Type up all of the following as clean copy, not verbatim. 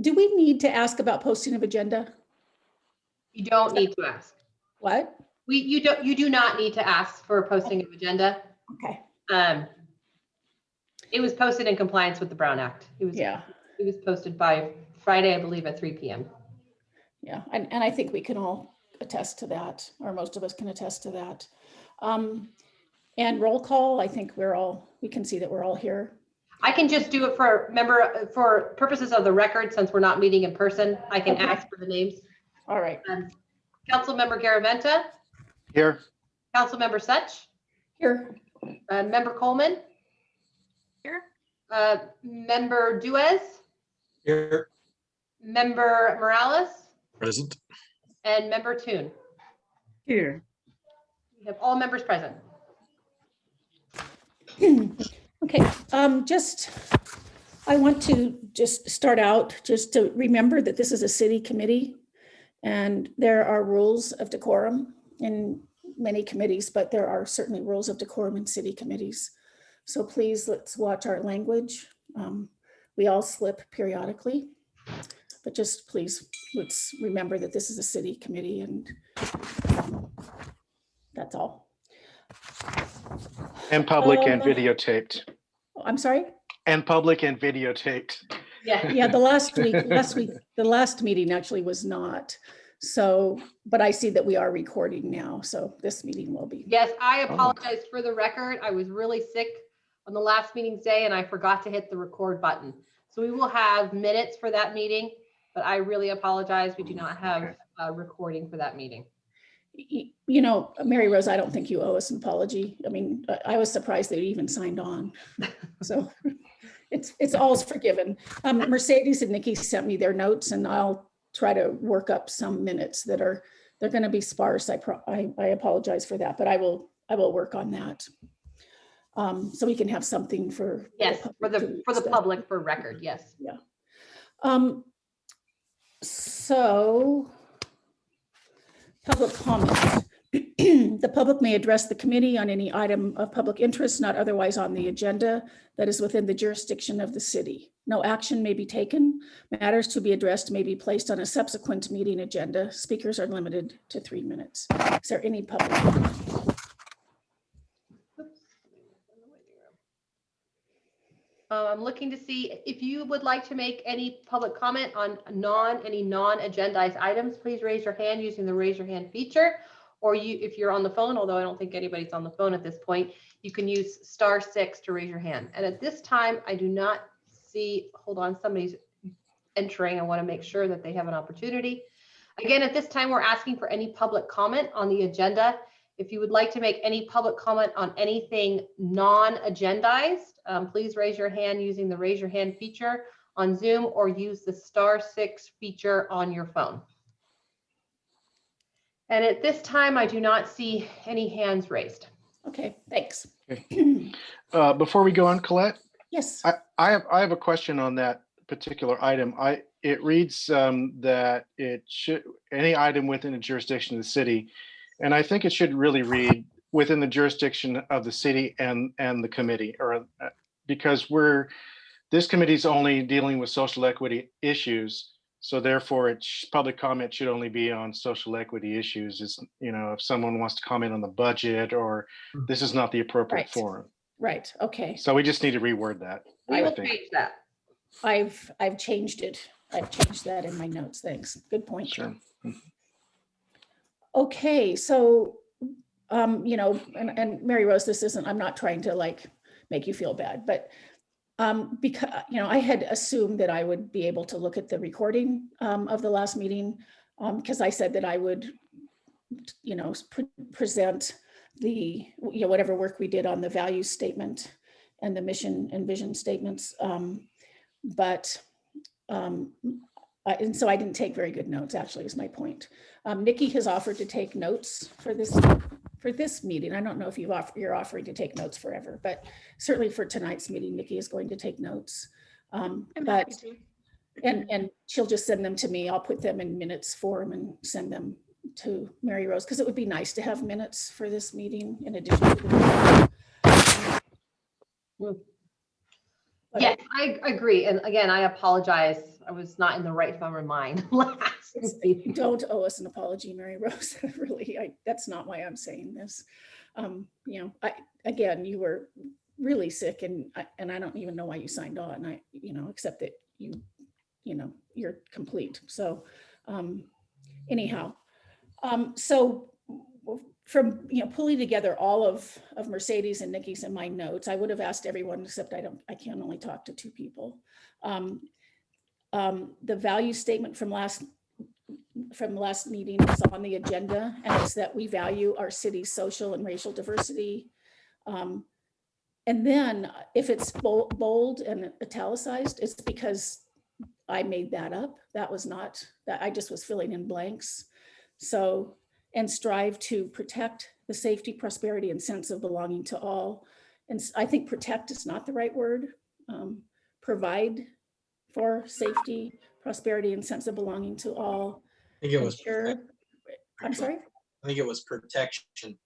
do we need to ask about posting of agenda? You don't need to ask. What? You do not need to ask for a posting of agenda. Okay. It was posted in compliance with the Brown Act. It was posted by Friday, I believe, at 3 p.m. Yeah, and I think we can all attest to that, or most of us can attest to that. And roll call, I think we can see that we're all here. I can just do it for purposes of the record, since we're not meeting in person. I can ask for the names. All right. Councilmember Garaventa. Here. Councilmember Such. Here. Member Coleman. Here. Member Duez. Here. Member Morales. Present. And Member Toon. Here. We have all members present. Okay, I want to just start out just to remember that this is a city committee and there are rules of decorum in many committees, but there are certainly rules of decorum in city committees. So please, let's watch our language. We all slip periodically, but just please, let's remember that this is a city committee and that's all. And public and videotaped. I'm sorry? And public and videotaped. Yeah. The last meeting actually was not. So, but I see that we are recording now. So this meeting will be. Yes, I apologize for the record. I was really sick on the last meeting's day and I forgot to hit the record button. So we will have minutes for that meeting, but I really apologize. We do not have a recording for that meeting. You know, Mary Rose, I don't think you owe us an apology. I mean, I was surprised that you even signed on. So it's all's forgiven. Mercedes and Nikki sent me their notes and I'll try to work up some minutes they're going to be sparse. I apologize for that, but I will work on that. So we can have something for for the public for record. Yes. Yeah. So public comment. The public may address the committee on any item of public interest not otherwise on the agenda that is within the jurisdiction of the city. No action may be taken. Matters to be addressed may be placed on a subsequent meeting agenda. Speakers are limited to 3 minutes. Is there any public comment? I'm looking to see if you would like to make any public comment on any non-agendized items. Please raise your hand using the raise your hand feature, or if you're on the phone, although I don't think anybody's on the phone at this point, you can use *6 to raise your hand. And at this time, I do not see, hold on, somebody's entering. I want to make sure that they have an opportunity. Again, at this time, we're asking for any public comment on the agenda. If you would like to make any public comment on anything non-agendized, please raise your hand using the raise your hand feature on Zoom or use the *6 feature on your phone. And at this time, I do not see any hands raised. Okay, thanks. Okay. Before we go on, Colette? Yes. I have a question on that particular item. It reads that it should, any item within the jurisdiction of the city, and I think it should really read within the jurisdiction of the city and the committee, or because this committee is only dealing with social equity issues. So therefore public comment should only be on social equity issues. Is, if someone wants to comment on the budget, or this is not the appropriate forum. Right. Okay. So we just need to reword that. We will change that. I've changed it. I've changed that in my notes. Thanks. Good point. Sure. Okay, so and Mary Rose, I'm not trying to make you feel bad, but because I had assumed that I would be able to look at the recording of the last meeting, because I said that I would present the whatever work we did on the value statement and the mission and vision statements, and so I didn't take very good notes, actually, is my point. Nikki has offered to take notes for this meeting. I don't know if you're offering to take notes forever, but certainly for tonight's meeting, Nikki is going to take notes. I'm happy to. And she'll just send them to me. I'll put them in minutes form and send them to Mary Rose, because it would be nice to have minutes for this meeting in addition to the But Yes, I agree. And again, I apologize. I was not in the right frame of mind last You meeting. don't owe us an apology, Mary Rose. Really, that's not why I'm saying this. You know, again, you were really sick, and I don't even know why you signed on. Except that you're complete. So, anyhow, so from pulling together all of Mercedes and Nikki's and my notes, I would have asked everyone, except I can only talk to two people. The value statement from last meeting is on the agenda, and it's that we value our city's social and racial diversity. And then if it's bold and italicized, it's because I made that up. That was not, that I just was filling in blanks. So, and strive to protect the safety, prosperity, and sense of belonging to all. And I think protect is not the right word. Provide for safety, prosperity, and sense of belonging to all. I think it was. Ensure, I'm sorry? I think it was protection.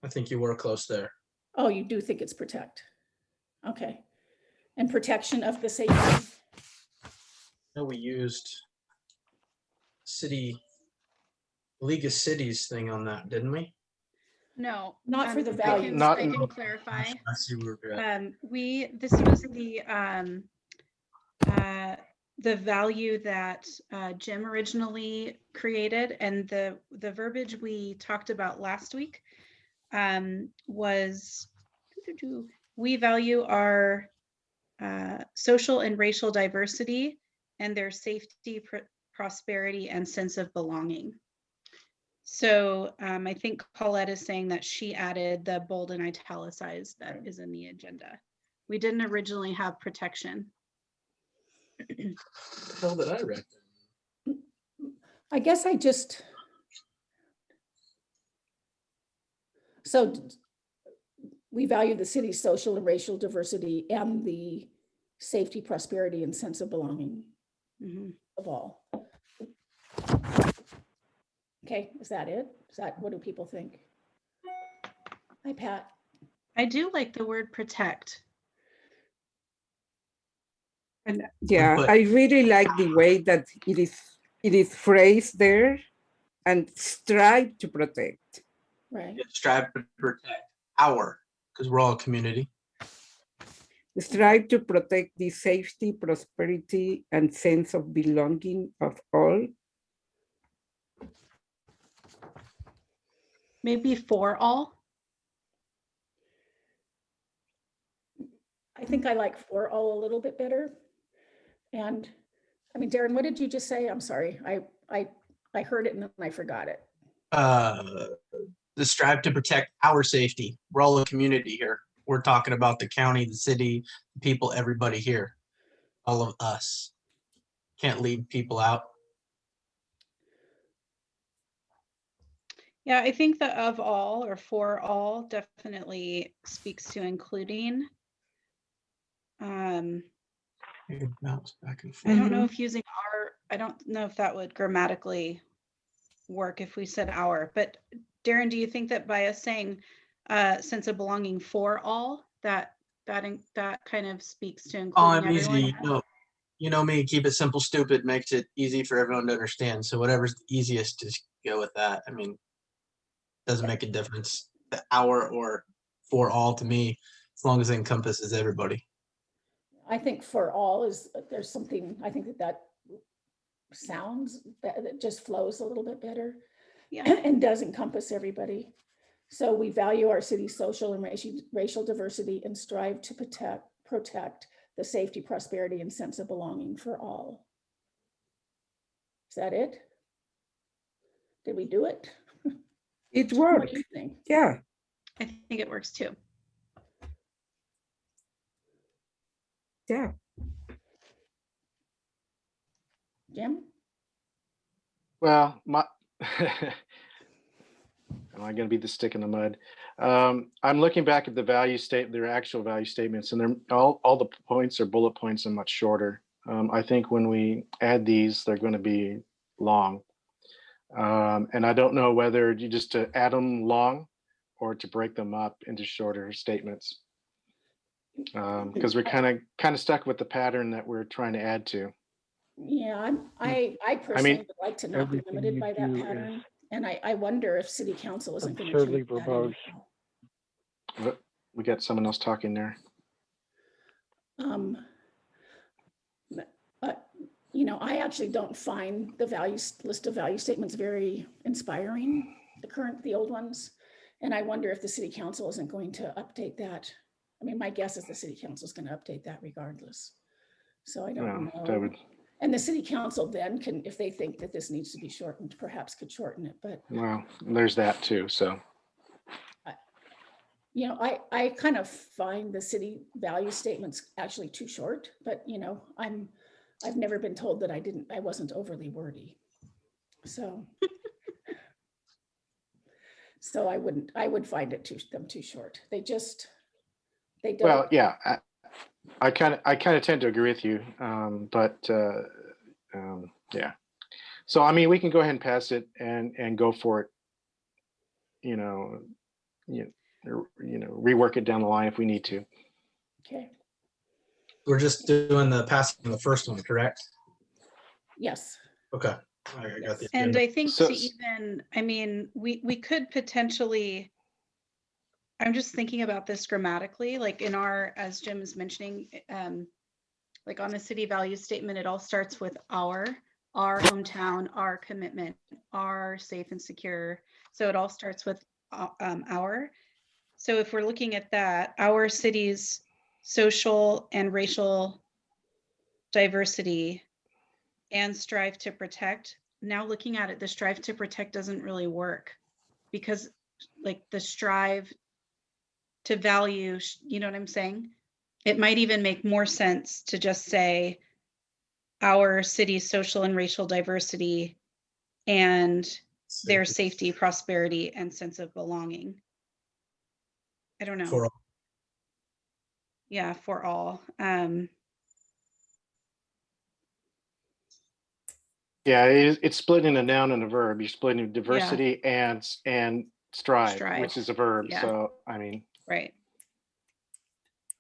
I think you were close there. Oh, you do think it's protect. Okay. And protection of the safety. No, we used League of Cities thing on that, didn't we? No. Not for the I value. can- Not I in- can clarify. I see where we're at. This was the value that Jim originally created, and the verbiage we talked about last week was we value our social and racial diversity and their safety, prosperity, and sense of belonging. So I think Paulette is saying that she added the bold and italicized that is in the agenda. We didn't originally have protection. What the hell did I write? I guess so we value the city's social and racial diversity and the safety, prosperity, and sense of belonging of all. Okay, is that it? What do people think? Hi, Pat. I do like the word protect. And yeah, But- I really like the way that it is phrased there, and strive to protect. Right. Strive to protect our, because we're all a community. Strive to protect the safety, prosperity, and sense of belonging of all. Maybe for all. I think I like for all a little bit better. And I mean, Darren, what did you just say? I'm sorry. I heard it and then I forgot it. The strive to protect our safety. We're all a community here. We're talking about the county, the city, the people, everybody here. All of us. Can't leave people out. Yeah, I think the of all or for all definitely speaks to including. Bounce back and I forth. don't know if using our, I don't know if that would grammatically work if we said our, but Darren, do you think that by us saying sense of belonging for all, that kind of speaks to Oh, including I'm easy. everyone? You know me, keep it simple, stupid, makes it easy for everyone to understand. So whatever's the easiest, just go with that. I mean, doesn't make a difference. The our or for all to me, as long as it encompasses everybody. I think for all there's something, I think that sounds, that just flows a little bit better. Yeah. And does encompass everybody. So we value our city's social and racial diversity and strive to protect the safety, prosperity, and sense of belonging for all. Is that it? Did we do it? It What worked. do you think? Yeah, I think it works too. yeah. Jim? Well, am I going to be the stick in the mud? I'm looking back at the their actual value statements, and they're all the points or bullet points are much shorter. I think when we add these, they're going to be long. And I don't know whether you just to add them long or to break them up into shorter statements. Because we're kind of stuck with the pattern that we're trying to add to. Yeah, I personally would like to not be everything limited you by that do is pattern. And I wonder if city council isn't going to absurdly change that verbose. anyhow. But we got someone else talking there. But, you know, I actually don't find the list of value statements very inspiring, the old ones. And I wonder if the city council isn't going to update that. I mean, my guess is the city council is going to update that regardless. So I don't Well, know. that would, And the city council then can, if they think that this needs to be shortened, perhaps could shorten it. But, well, there's that too. So you know, I kind of find the city value statements actually too short, but you know, I've never been told that I wasn't overly wordy. So, so I would find them too short. They don't. well, yeah, I kind of tend to agree with you, yeah. So I mean, we can go ahead and pass it and go for it. You know, rework it down the line if we need to. Okay. We're just doing the passing of the first one, correct? Yes. Okay. I got the And agenda. I think So- to even, I mean, we could potentially, I'm just thinking about this grammatically, like in our, as Jim is mentioning, like on the city value statement, it all starts with our hometown, our commitment, our safe and secure. So it all starts with our. So if we're looking at that, our city's social and racial diversity and strive to protect. Now looking at it, the strive to protect doesn't really work because like the strive to value, you know what I'm saying? It might even make more sense to just say our city's social and racial diversity and their safety, prosperity, and sense of belonging. I don't know. For all. Yeah, for all. Yeah, it's split in a noun and a verb. You're splitting diversity and strive, Strive. which is a verb. Yeah. So I mean, Right.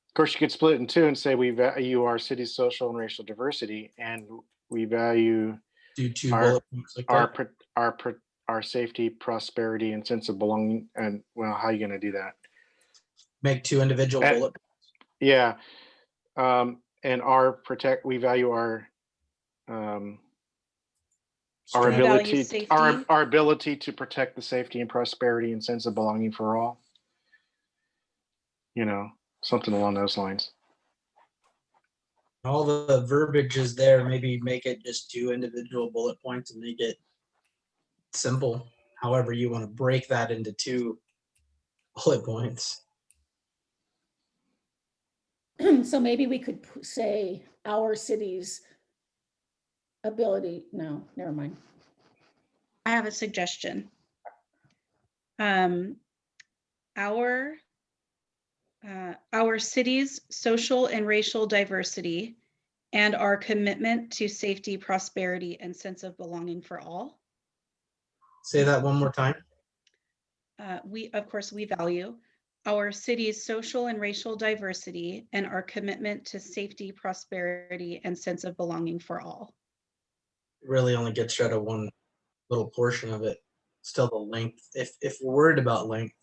of course, you could split it in two and say we value our city's social and racial diversity, and we value Do two Our- bullet points like that. our safety, prosperity, and sense of belonging. And well, how are you going to do that? Make two individual And- bullet. Yeah, and we value our Strength. value ability, safety. our ability to protect the safety and prosperity and sense of belonging for all. You know, something along those lines. All the verbiage is there. Maybe make it just two individual bullet points and make it simple. However, you want to break that into two bullet points. So maybe we could say our city's ability. No, never mind. I have a suggestion. Our city's social and racial diversity and our commitment to safety, prosperity, and sense of belonging for all. Say that one more time. Of course, we value our city's social and racial diversity and our commitment to safety, prosperity, and sense of belonging for all. Really only gets rid of one little portion of it. Still the length. If we're worried about length,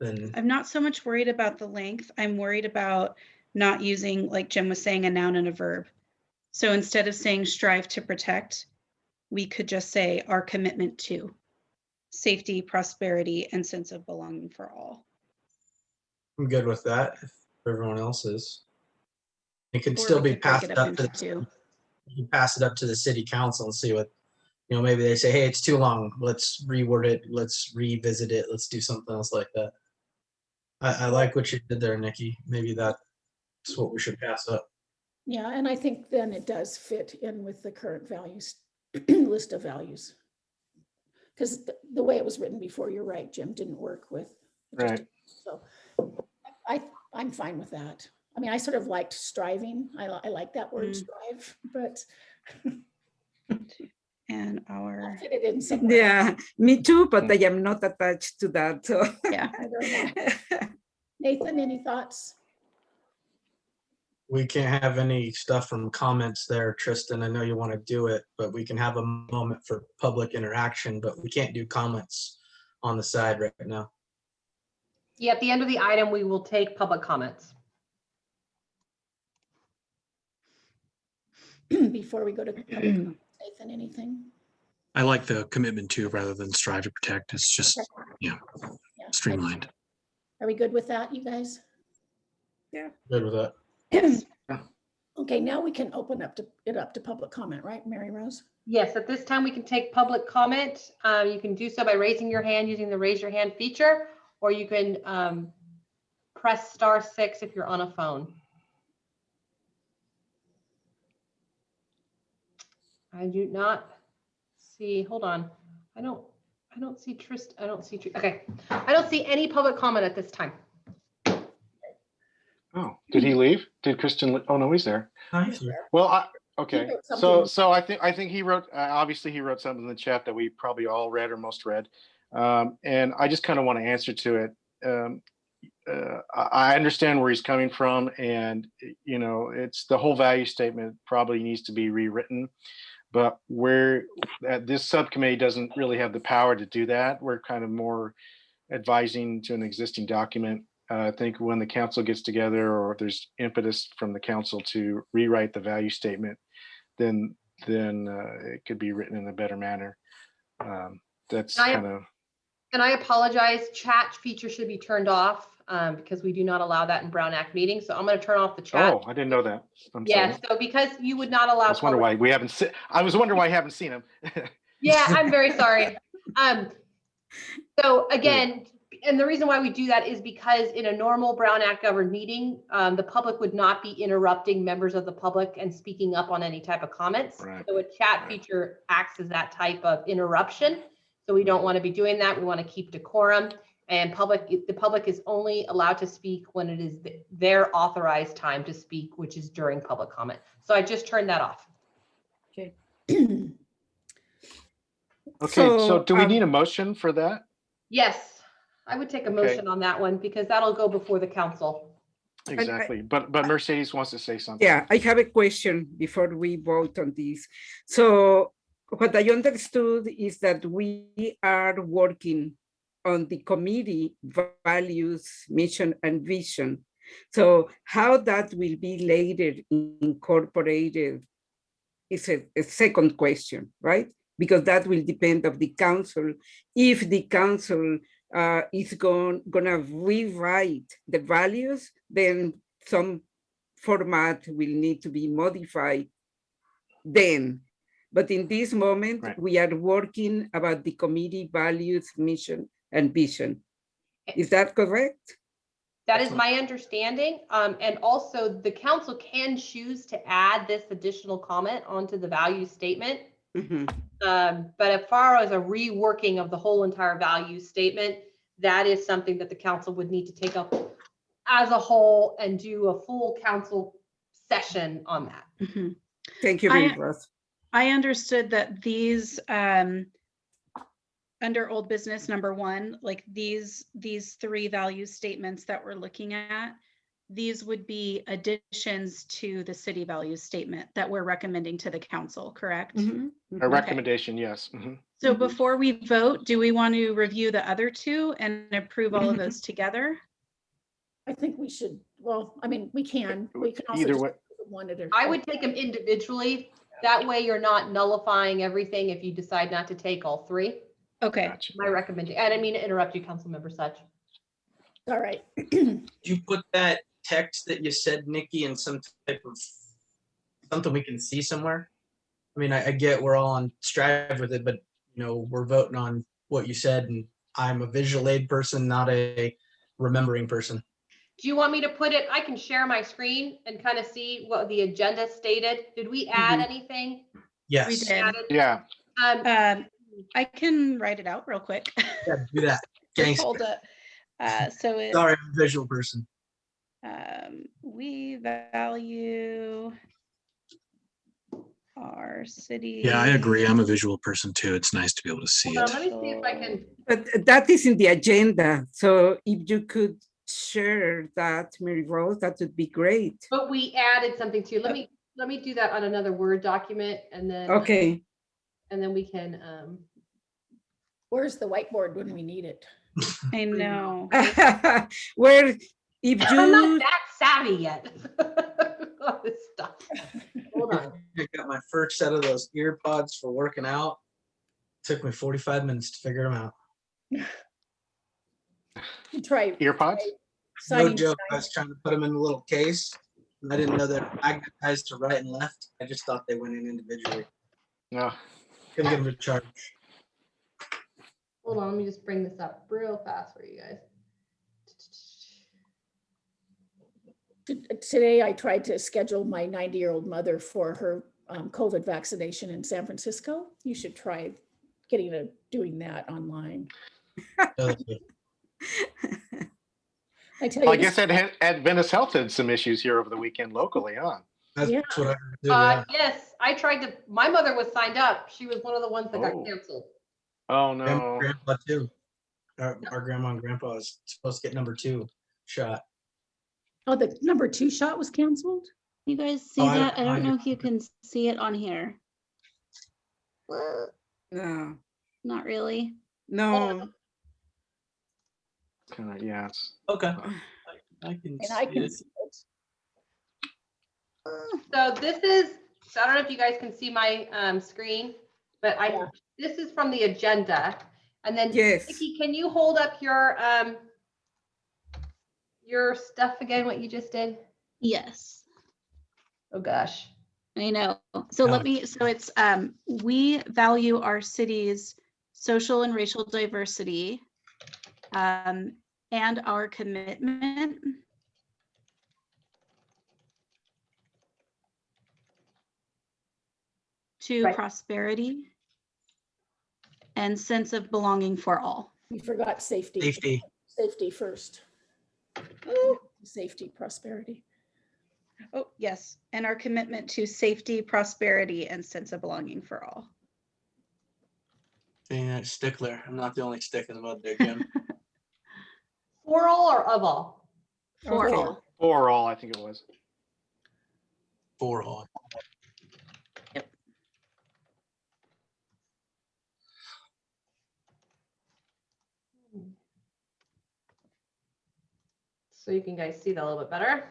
then I'm not so much worried about the length. I'm worried about not using, like Jim was saying, a noun and a verb. So instead of saying strive to protect, we could just say our commitment to safety, prosperity, and sense of belonging for all. I'm good with that. If everyone else is, it could Or still we be could break passed it up up into to two. you pass it up to the city council and see what, maybe they say, hey, it's too long. Let's reword it. Let's revisit it. Let's do something else like that. I like what you did there, Nikki. Maybe that's what we should pass up. Yeah, and I think then it does fit in with the current values list of values. Because the way it was written before, you're right, Jim, didn't work with. Right. So I'm fine with that. I mean, I sort of liked striving. I like that word strive, but And I'll our, fit it in somewhere. Yeah, me too, but I am not attached to that. So yeah. Neither am I. Nathan, any thoughts? We can't have any stuff from comments there, Tristan. I know you want to do it, but we can have a moment for public interaction, but we can't do comments on the side right now. Yeah, at the end of the item, we will take public comments. Before we go to public comment, Nathan, anything? I like the commitment to rather than strive to protect. It's just, yeah, Yeah. streamlined. Are we good with that, you guys? Good with that. Yes. Yeah. Okay, now we can open it up to public comment, right, Mary Rose? Yes, at this time, we can take public comment. You can do so by raising your hand using the raise your hand feature, or you can press *6 if you're on a phone. I do not see, hold on. I don't see Tristan. Okay. I don't see any public comment at this time. Oh, did he leave? Did Kristen? Oh no, he's there. Nice. Well, okay. wrote So something. I think he wrote. Obviously, he wrote something in the chat that we probably all read or most read, and I just kind of want to answer to it. I understand where he's coming from, and you know, it's the whole value statement probably needs to be rewritten. But this subcommittee doesn't really have the power to do that. We're kind of more advising to an existing document. I think when the council gets together, or if there's impetus from the council to rewrite the value statement, then it could be written in a better manner. That's kind of. And I apologize, chat feature should be turned off because we do not allow that in Brown Act meetings. So I'm going to turn off the chat. Oh, I didn't know that. I'm Yeah, sorry. so because you would not allow. I was wondering why we haven't seen. I was wondering why I haven't seen him. Yeah, I'm very sorry. So again, and the reason why we do that is because in a normal Brown Act governed meeting, the public would not be interrupting members of the public and speaking up on any type of comments. Right. So a chat feature acts as that type of interruption. So we don't want to be doing that. We want to keep decorum, and the public is only allowed to speak when it is their authorized time to speak, which is during public comment. So I just turned that off. Okay. Okay, so do we need a motion for that? Yes, I would take a motion on that one because that'll go before the council. Exactly. But Mercedes wants to say something. Yeah, I have a question before we vote on this. So what I understood is that we are working on the committee values, mission, and vision. So how that will be later incorporated is a second question, right? Because that will depend of the council. If the council is gonna rewrite the values, then some format will need to be modified then. But in this moment, Right. we are working about the committee values, mission, and vision. Is that correct? That is my understanding. And also the council can choose to add this additional comment onto the value statement. Mhm. But as far as a reworking of the whole entire value statement, that is something that the council would need to take up as a whole and do a full council session on that. Mhm. Thank you, I- Ross. I understood that these, under old business number 1, like these 3 value statements that we're looking at, these would be additions to the city value statement that we're recommending to the council, correct? Mhm. A recommendation, yes. Mhm. So before we vote, do we want to review the other 2 and approve all of those together? I think we should, well, I mean, we can also Either just way. do one at a. I would take them individually. That way you're not nullifying everything if you decide not to take all 3. Okay, Gotcha. My recommendation, and I mean to interrupt you, Councilmember Such. All right. You put that text that you said, Nikki, in some type of something we can see somewhere. I mean, I get we're all on strive with it, but you know, we're voting on what you said, and I'm a visual aid person, not a remembering person. Do you want me to put it, I can share my screen and kind of see what the agenda stated. Did we add anything? we Yes. did. Yeah. I can write it out real quick. Yeah, do that. Just Gangster. hold it. So it, Sorry, I'm a visual person. we value our city. Yeah, I agree. I'm a visual person too. It's nice to be able to see Hold it. on, let me see if I can, But that is in the agenda. So if you could share that, Mary Rose, that would be great. But we added something too. Let me do that on another Word document and then Okay. and then we can Where's the whiteboard when we need it? I know. Where, if I'm not you, that savvy yet. All this stuff. Hold on. I got my first set of those ear pods for working out. Took me 45 minutes to figure them out. You try Ear pods? No signing. joke. I was trying to put them in a little case. And I didn't know they're magnetized to right and left. I just thought they went in individually. No. Couldn't get them to charge. Hold on, let me just bring this up real fast for you guys. Today, I tried to schedule my 90-year-old mother for her COVID vaccination in San Francisco. You should try doing that online. I tell you, I guess Adventist Health had some issues here over the weekend locally, huh? That's Yeah. what I heard too, yeah. Yes, I tried to, my mother was signed up. She was one of the ones that got Oh. canceled. Oh, Grandma, no. grandpa too. Our grandma and grandpa is supposed to get number 2 shot. oh, the #2 shot was canceled? You guys see Oh, I that? I don't don't know. know if you can see it on here. no, Not really. no. Kind of, yes. Okay. I can And I see can it. see it. So this is, so I don't know if you guys can see my screen, but Yeah. this is from the agenda. And then Yes. Nikki, can you hold up your stuff again, what you just did? Yes, Oh gosh. I know. So let me, so it's, we value our city's social and racial diversity and our commitment to Right. prosperity and sense of belonging for all. We forgot safety. Safety. Safety first. Oh, Safety, prosperity. Oh, yes. And our commitment to safety, prosperity, and sense of belonging for all. Being a stickler. I'm not the only stick in the mud there, Jim. For all or of all? For Okay. all. For all, I think it was. For all. So you can guys see that a little bit better.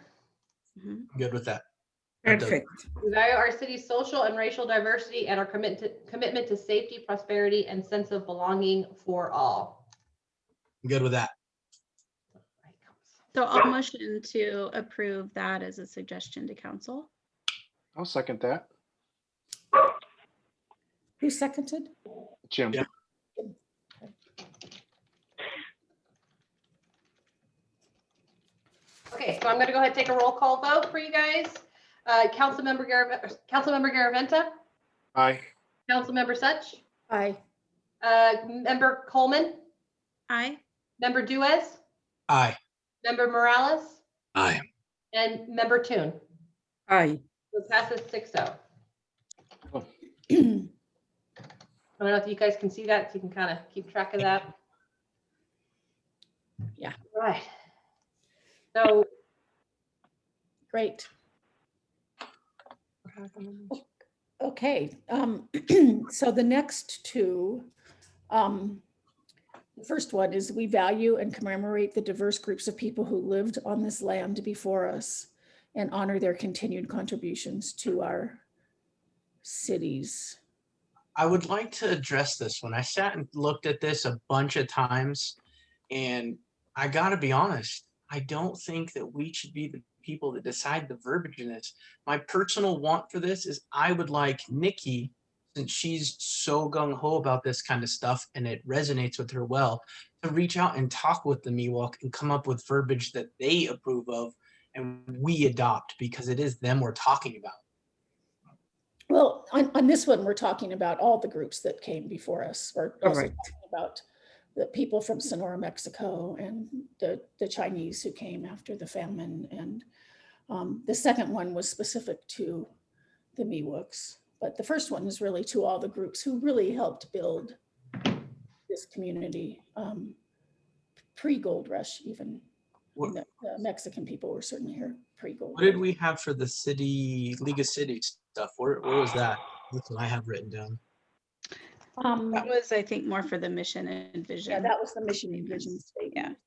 Mhm. I'm good with that. That does- Perfect. We value our city's social and racial diversity and our commitment to safety, prosperity, and sense of belonging for all. I'm good with that. So I'll motion to approve that as a suggestion to council. I'll second that. Who seconded? Jim. Yeah. Okay, so I'm gonna go ahead and take a roll call vote for you guys. Councilmember Garaventa, Aye. Councilmember Such, Aye. Member Coleman, Aye. Member Duez, Aye. Member Morales, Aye. and Member Toon. Aye. So it passes 6-0. Oh. I don't know if you guys can see that, so you can kind of keep track of that. Yeah. Right. So Great. Okay, so the next two, the first one is we value and commemorate the diverse groups of people who lived on this land before us and honor their continued contributions to our cities. I would like to address this one. I sat and looked at this a bunch of times, and I gotta be honest, I don't think that we should be the people that decide the verbiage in this. My personal want for this is I would like Nikki, since she's so gung-ho about this kind of stuff and it resonates with her well, to reach out and talk with the Miwok and come up with verbiage that they approve of and we adopt, because it is them we're talking about. Well, on this one, we're talking about all the groups that came before us. We're also Correct. talking about the people from Sonora, Mexico, and the Chinese who came after the famine. And the second one was specific to the Miwoks. But the first one is really to all the groups who really helped build this community pre-Gold Rush even. What, The Mexican people were certainly here pre-gold. what did we have for the city, League of Cities stuff? Where was that? That's what I have written down. That was, I think, more for the mission and vision. Yeah, that was the mission and vision statement.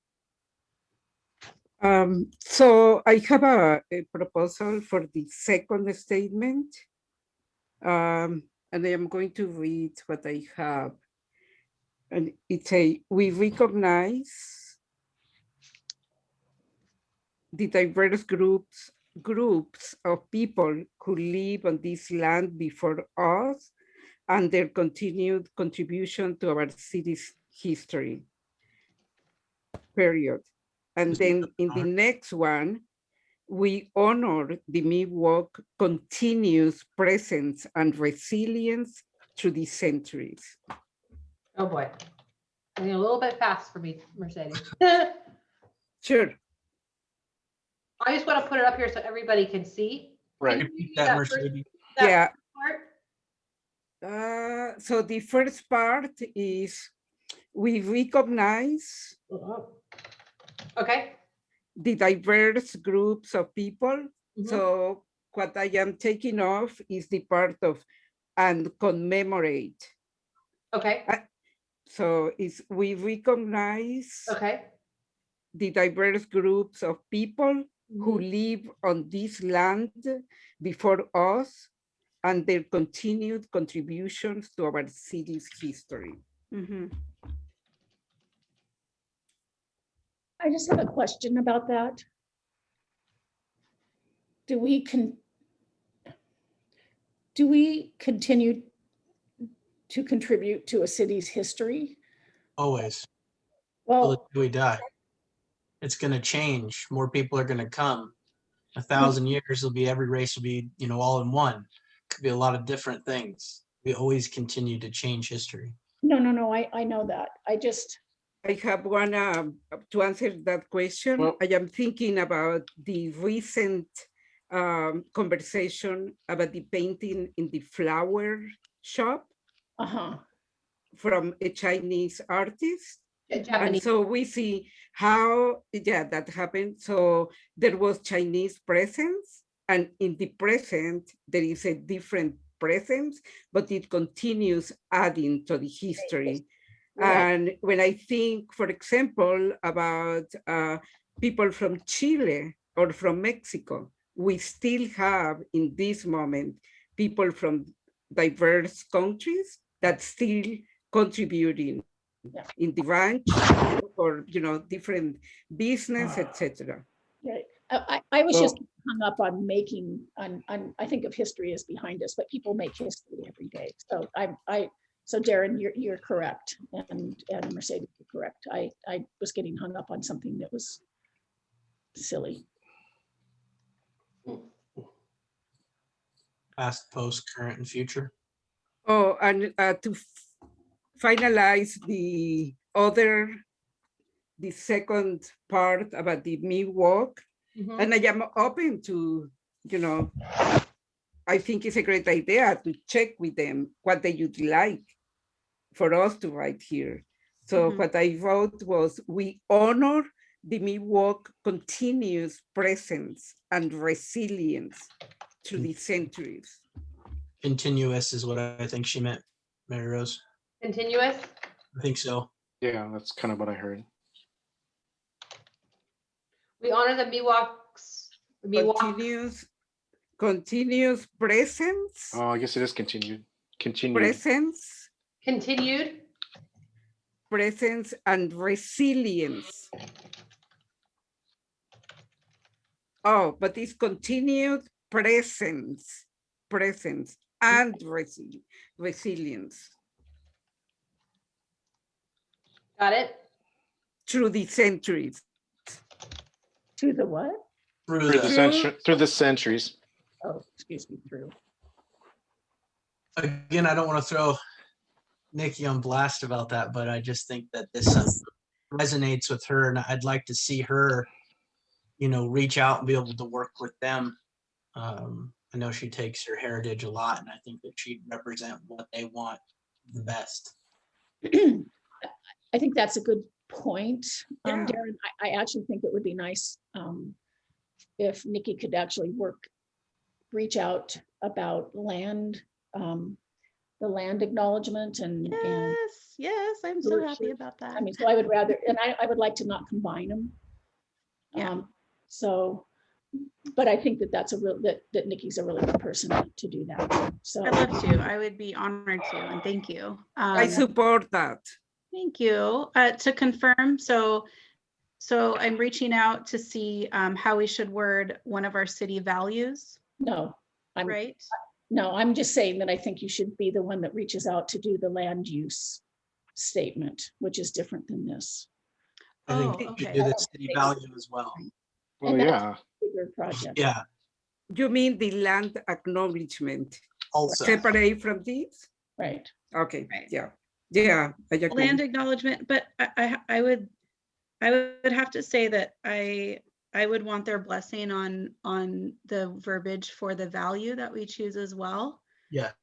Yeah. So I have a proposal for the second statement. And I am going to read what I have. And it's we recognize the diverse groups of people who live on this land before us and their continued contribution to our city's history, period. And then in the next one, we honor the Miwok continuous presence and resilience through the centuries. Oh, boy. I mean, a little bit fast for me, Mercedes. Sure. I just want to put it up here so everybody can see. Right. Can you Repeat do that, first- Mercedes. that Yeah. part? So the first part is we recognize Okay. the diverse groups of people. Mhm. So what I am taking off is the part of and commemorate. Okay. So it's we recognize Okay. the diverse groups of people who Mhm. live on this land before us and their continued contributions to our city's history. Mhm. I just have a question about that. Do we continue to contribute to a city's history? Always. Well, Till we die. It's going to change. More people are going to come. 1,000 years will be, every race will be, all in one. Could be a lot of different things. We always continue to change history. no, I know that. I have one to answer that question. Well- I am thinking about the recent conversation about the painting in the flower shop from a Chinese artist. And Japanese. so we see how, that happened. So there was Chinese presence, and in the present, there is a different presence, but it continues adding to the history. Right. And when I think, for example, about people from Chile or from Mexico, we still have in this moment people from diverse countries that still contributing in the ranch or different business, etc. Right. I was just hung up on I think of history as behind us, but people make history every day. So so Darren, you're correct, and Mercedes, you're correct. I was getting hung up on something that was silly. Past, post, current, and future. Oh, and to finalize the second part about the Miwok, Mhm. and I am open to, I think it's a great idea to check with them what they would like for us to write here. So what I wrote was, we honor the Miwok continuous presence and resilience through the centuries. Continuous is what I think she meant, Mary Rose. Continuous. I think so. Yeah, that's kind of what I heard. We honor the Miwoks. Continuous presence. Oh, I guess it is continued. Presence, Continued. presence, and resilience. Oh, but it's continued presence and resilience Got it. through the centuries. To the what? Through Through the centuries. Oh, excuse me, through. Again, I don't want to throw Nikki on blast about that, but I just think that this resonates with her, and I'd like to see her, reach out and be able to work with them. I know she takes her heritage a lot, and I think that she'd represent what they want the best. I think that's a good point, Yeah. Darren, I actually think it would be nice if Nikki could actually reach out about land, the land acknowledgement and Yes, I'm so happy about that. I mean, so I would rather, and I would like to not combine them. Yeah. So, but I think that's a real, that Nikki's a really good person to do that. So I'd love to. I would be honored to, and thank you. I support that. Thank you. To confirm, so I'm reaching out to see how we should word one of our city values, no, right? no, I'm just saying that I think you should be the one that reaches out to do the land use statement, which is different than this. I think Oh, you should okay. do the city value as well. Well, And that's yeah. a bigger project. Yeah, You mean the land acknowledgement also. separate from this? Right. Okay, Right. yeah, yeah, I agree. Land acknowledgement, but I would have to say that I would want their blessing on the verbiage for the value that we choose as well. Yes.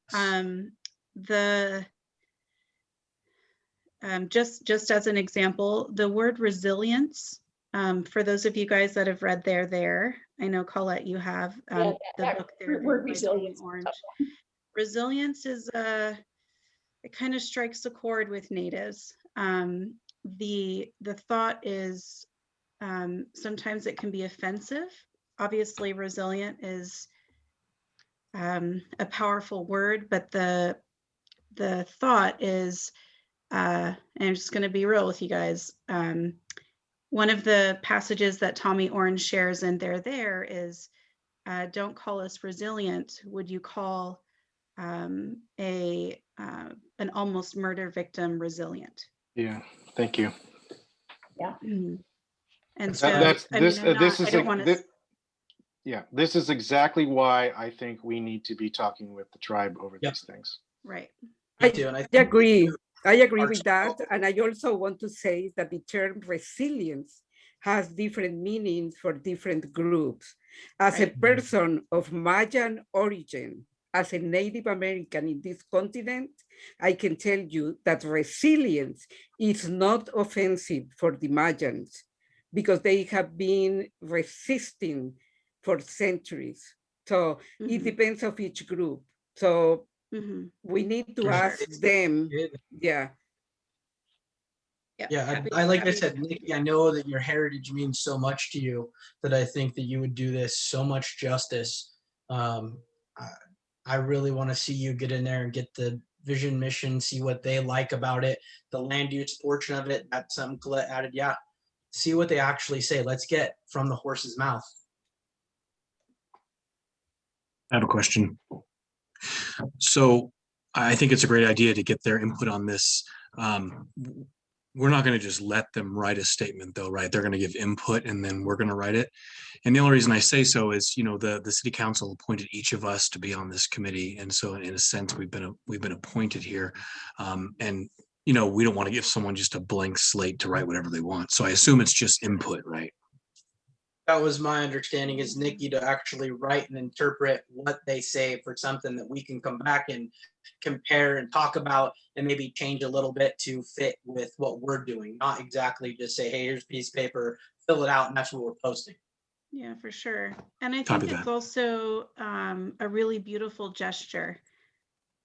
Just as an example, the word resilience, for those of you guys that have read There, I know Colette, you have Yeah, the that book there. word by resilience Tony is a Orange. tough Resilience is it kind of strikes a chord with natives. The thought is sometimes it can be offensive. Obviously, resilient is a powerful word, but the thought is, and I'm just going to be real with you guys. One of the passages that Tommy Orange shares in There is, don't call us resilient. Would you call an almost murder victim resilient? Yeah, thank you. And so That's I mean, this. This is I don't want to. yeah. This is exactly why I think we need to be talking with the tribe over Yep. these things. Right. Me too, and I I think agree. I agree Our with that. And I also want to say that the term resilience has different meanings for different groups. As a Right. person of Mayan origin, as a Native American in this continent, I can tell you that resilience is not offensive for the Mayans because they have been resisting for centuries. So it Mhm. depends of each group. So Mhm. we need to For sure. ask them, yeah. Yeah, happy- I like I happy- said, Nikki, I know that your heritage means so much to you that I think that you would do this so much justice. I really want to see you get in there and get the vision mission, see what they like about it, the land use portion of it. That's something Colette added. Yeah, see what they actually say. Let's get from the horse's mouth. I have a question. So I think it's a great idea to get their input on this. We're not going to just let them write a statement though, right? They're going to give input and then we're going to write it. And the only reason I say so is, you know, the city council appointed each of us to be on this committee. And so in a sense, we've been appointed here. And, you know, we don't want to give someone just a blank slate to write whatever they want. So I assume it's just input, right? That was my understanding, is Nikki to actually write and interpret what they say for something that we can come back and compare and talk about and maybe change a little bit to fit with what we're doing. Not exactly just say, hey, here's a piece of paper, fill it out, and that's what we're posting. Yeah, for sure. And I Copy think it's that. also a really beautiful gesture,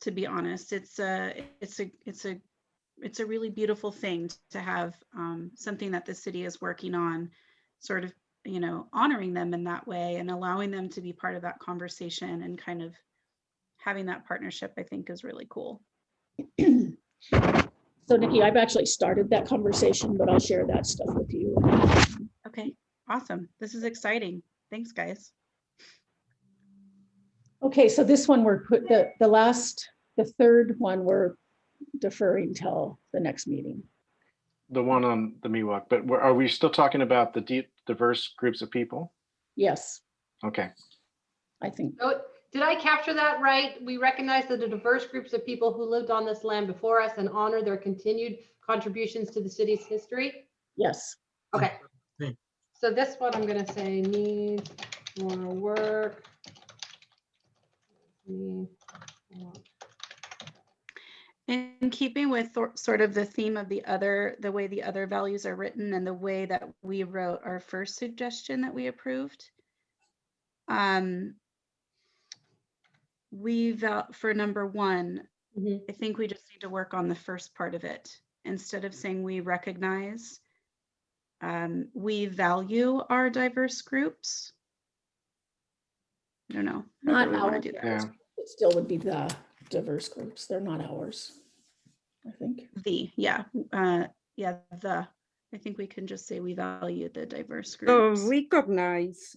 to be honest. It's a really beautiful thing to have something that the city is working on, sort of, you know, honoring them in that way and allowing them to be part of that conversation and kind of having that partnership, I think is really cool. So Nikki, I've actually started that conversation, but I'll share that stuff with you. Okay, awesome. This is exciting. Thanks, guys. Okay, so this one we're put the third one we're deferring till the next meeting. The one on the Miwok, but are we still talking about the diverse groups of people? Yes, Okay. I think. Oh, did I capture that right? We recognize that the diverse groups of people who lived on this land before us and honor their continued contributions to the city's history. Yes. Okay. Great. So this one I'm going to say needs more work. In keeping with sort of the theme of the way the other values are written and the way that we wrote our first suggestion that we approved, for number 1, Mhm. I think we just need to work on the first part of it. Instead of saying we recognize, we value our diverse groups. I don't know. How Not do we want our to do that? Yeah. It still would be the diverse groups. They're not ours, I think. I think we can just say we value the diverse So groups. recognize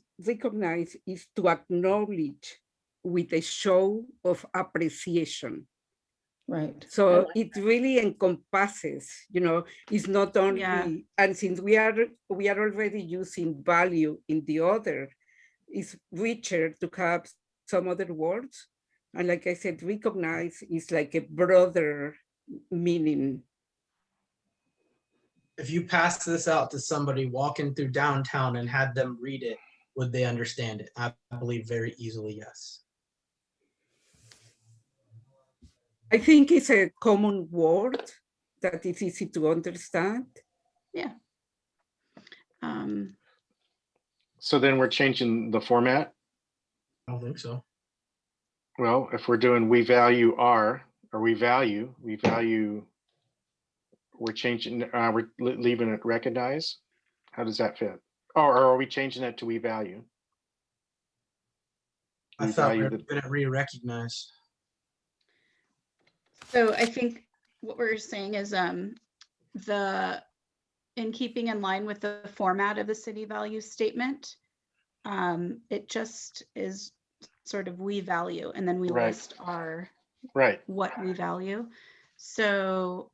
is to acknowledge with a show of appreciation. Right. I So like it really encompasses, it's not only, Yeah. and since we are already using value in the other, it's richer to have some other words. And like I said, recognize is like a broader meaning. If you pass this out to somebody walking through downtown and had them read it, would they understand it? I believe very easily, yes. I think it's a common word that is easy to understand. Yeah. So then we're changing the format. I don't think so. Well, if we're doing we value our, or we value, we're changing, we're leaving it recognize. How does that fit? Or are we changing it to we value? I We thought we value were the, going to re-recognize. So I think what we're saying is in keeping in line with the format of the city value statement, it just is sort of we value, and then we Right. list our right. what we value. So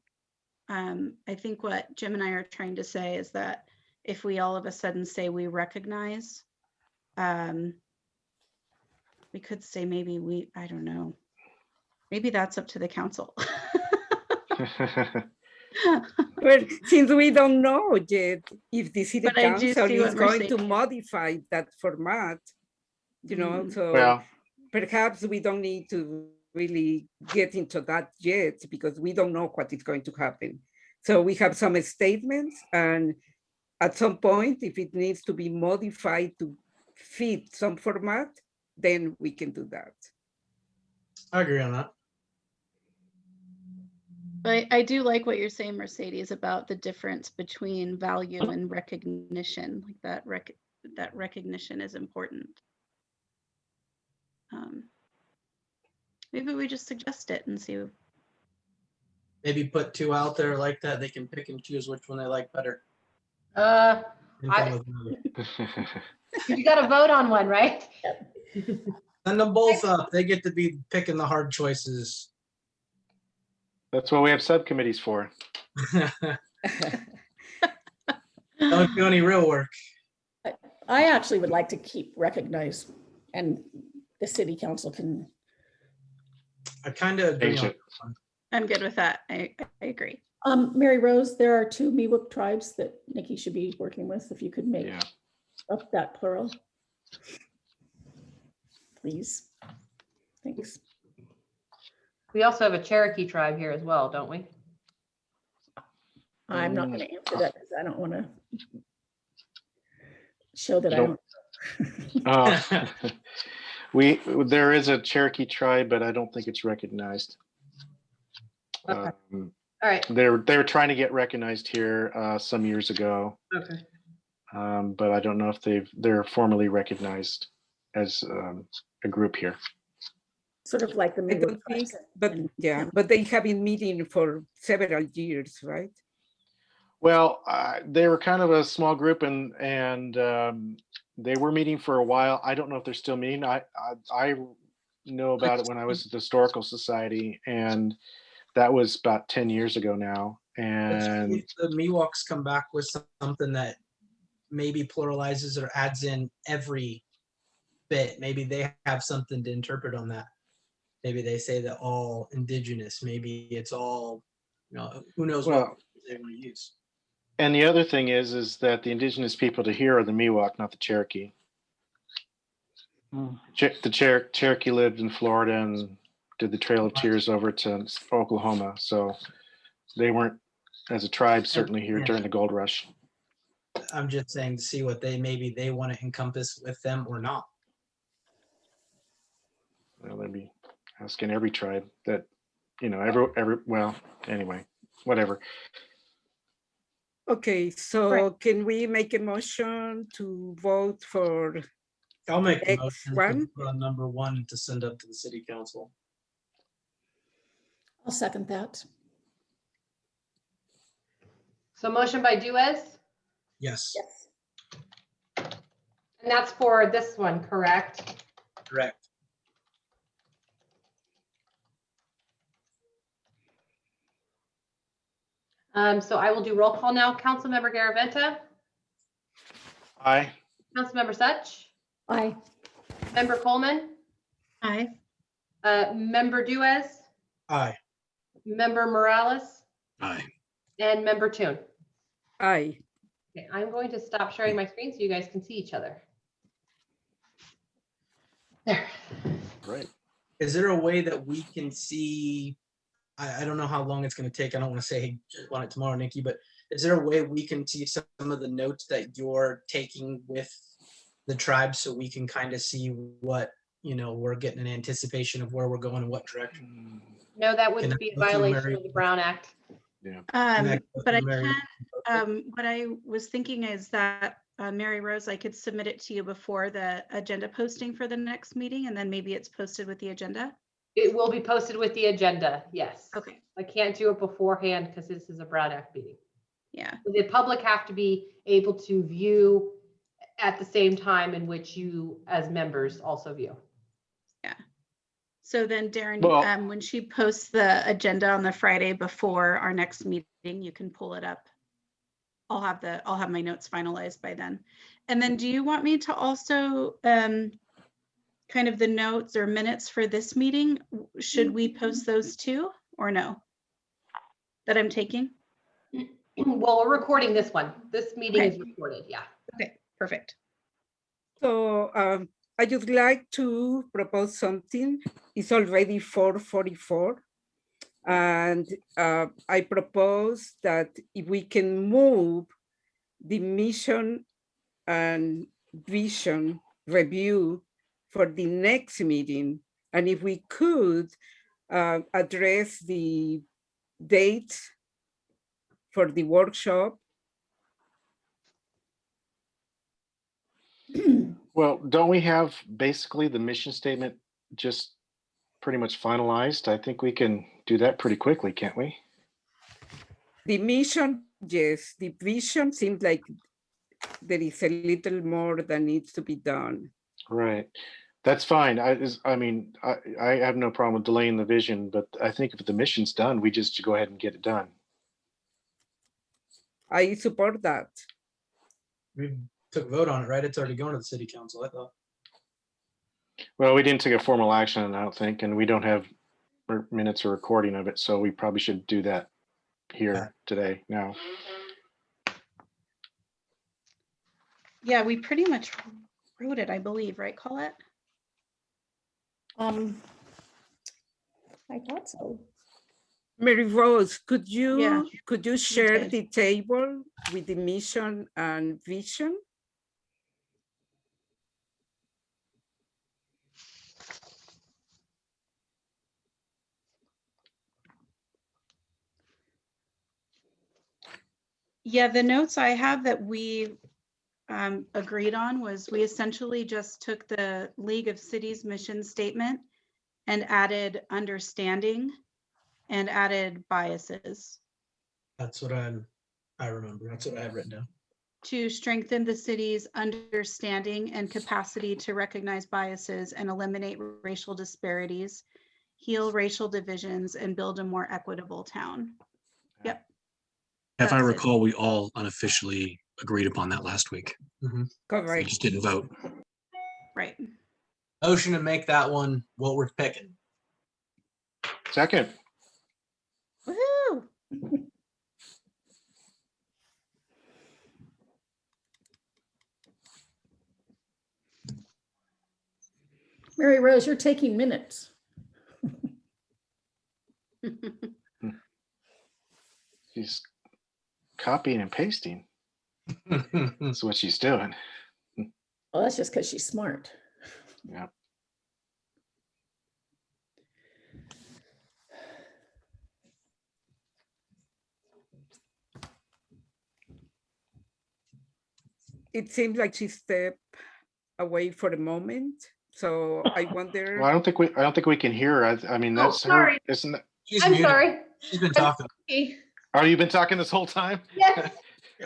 I think what Jim and I are trying to say is that if we all of a sudden say we recognize, we could say maybe I don't know, maybe that's up to the council. Well, since we don't know yet if the city But I do council see is what going to Mercedes- modify that format, so Well, perhaps we don't need to really get into that yet because we don't know what is going to happen. So we have some statements, and at some point, if it needs to be modified to fit some format, then we can do that. I agree on that. I do like what you're saying, Mercedes, about the difference between value and recognition. Like that recognition is important. Maybe we just suggest it and see. Maybe put 2 out there like that. They can pick and choose which one they like better. I- You got to vote on one, right? Send them both up. They get to be picking the hard choices. that's what we have subcommittees for. Don't do any real work. I actually would like to keep recognize, and the city council can. I kind of agree Change on it. this one. I'm good with that. I agree. Mary Rose, there are 2 Miwok tribes that Nikki should be working with. If you could make Yeah. up that plural, please. Thanks. We also have a Cherokee tribe here as well, don't we? I'm not going to answer that because I don't want to show that I Nope. don't. There is a Cherokee tribe, but I don't think it's recognized. Okay. All right. They're trying to get recognized here some years ago, Okay. but I don't know if they're formally recognized as a group here. Sort of like the I Miwok don't think, tribes. but and- yeah, but they have been meeting for several years, right? Well, they were kind of a small group, and they were meeting for a while. I don't know if they're still meeting. I know about it when I was at the Historical Society, and that was about 10 years ago now. Let's see And if the Miwoks come back with something that maybe pluralizes or adds in every bit. Maybe they have something to interpret on that. Maybe they say that all indigenous, maybe it's all, who knows what well, they want to use. and the other thing is that the indigenous people to here are the Miwok, not the Cherokee. Oh. The Cherokee lived in Florida and did the Trail of Tears over to Oklahoma. So they weren't, as a tribe, certainly here during the gold rush. I'm just saying to see what maybe they want to encompass with them or not. Well, they'd be asking every tribe that, well, anyway, whatever. Okay, so Right. can we make a motion to vote for I'll make a X motion one? to put on number 1 to send up to the city council. I'll second that. So motion by Duez, Yes, and that's for this one, correct? correct. So I will do roll call now. Councilmember Garaventa, Aye. Councilmember Such, Aye. Member Coleman, Aye. Member Duez, Aye. Member Morales, Aye. and Member Toon. Aye. Okay, I'm going to stop sharing my screen so you guys can see each other. There. Right. Is there a way that we can see, I don't know how long it's going to take. I don't want to say, hey, just want it tomorrow, Nikki, but is there a way we can see some of the notes that you're taking with the tribe so we can kind of see what, we're getting an anticipation of where we're going and what direction? No, that Can would I be a go through violation Mary? of the Brown Act. Can I go But I through Mary? can, what I was thinking is that, Mary Rose, I could submit it to you before the agenda posting for the next meeting, and then maybe it's posted with the agenda. It will be posted with the agenda, yes. Okay, I can't do it beforehand because this is a Brown Act meeting. yeah, The public have to be able to view at the same time in which you, as members, also view. so then Darren, Well- when she posts the agenda on the Friday before our next meeting, you can pull it up. I'll have my notes finalized by then. And then do you want me to also, kind of the notes or minutes for this meeting? Should we post those too, or no? That I'm taking? Well, we're recording this one. This meeting Okay. is recorded, yeah. Okay, perfect. So I would like to propose something. It's already 4:44. And I propose that if we can move the mission and vision review for the next meeting, and if we could address the date for the workshop. Well, don't we have basically the mission statement just pretty much finalized? I think we can do that pretty quickly, can't we? The mission, yes. The vision seems like there is a little more that needs to be done. Right. That's fine. I mean, I have no problem with delaying the vision, but I think if the mission's done, we just go ahead and get it done. I support that. We took a vote on it, right? It's already going to the city council, I thought. Well, we didn't take a formal action, I don't think, and we don't have minutes or recording of it, so we probably should do that here today now. Yeah, we pretty much wrote it, I believe, right, Colette? I thought so. Mary Rose, could Yeah, you share did. the table with the mission and vision? Yeah, the notes I have that we agreed on was we essentially just took the League of Cities mission statement and added understanding and added biases That's what I remember. That's what I have written down. to strengthen the city's understanding and capacity to recognize biases and eliminate racial disparities, heal racial divisions, and build a more equitable town. Yep. If I That's it. recall, we all unofficially agreed upon that last week. We Correct. just didn't vote. Right. Motion to make that one what we're picking. Second. Woohoo! Mary Rose, you're taking minutes. She's copying and pasting. That's what she's doing. Well, that's just because she's smart. Yeah. It seems like she stepped away for a moment. So I wonder. Well, I don't think we can hear her. I mean, Oh, that's her, sorry. isn't it? She's I'm muted. sorry. She's been talking. Okay. Oh, you've been talking this whole time? Yes,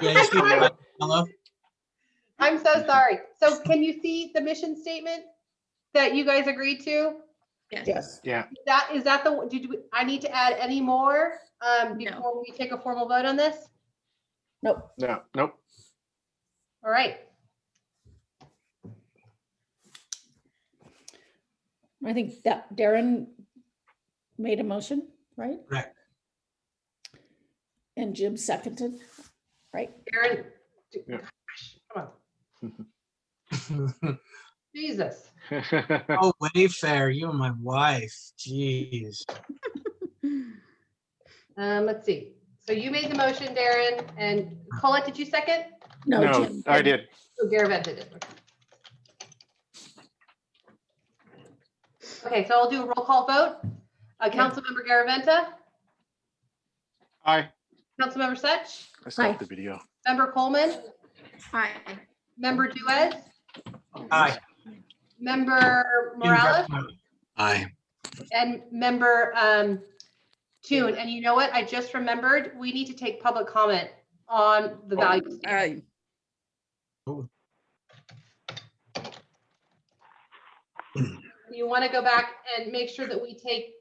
Yeah, you speak about hello. I'm so sorry. So can you see the mission statement that you guys agreed to? Yes. Yeah. Is that the, I need to add any more before we take a formal vote on this? Nope. No, nope. All right. I think that Darren made a motion, right? Correct. And Jim seconded, right? Aaron, Yeah. gosh, come on. Jesus. Oh, Wayfair, you and my wife. Jeez. Let's see. So you made the motion, Darren, and Colette, did you second? No, No, Jim. I did. Oh, Garaventa did. Okay, so I'll do a roll call vote. Councilmember Garaventa, Aye. Councilmember Such, I stopped the video. Member Coleman, Hi. Member Duez, Hi. Member Morales, Aye. and Member Toon. And you know what? I just remembered, we need to take public comment on the values. Aye. You want to go back and make sure that we take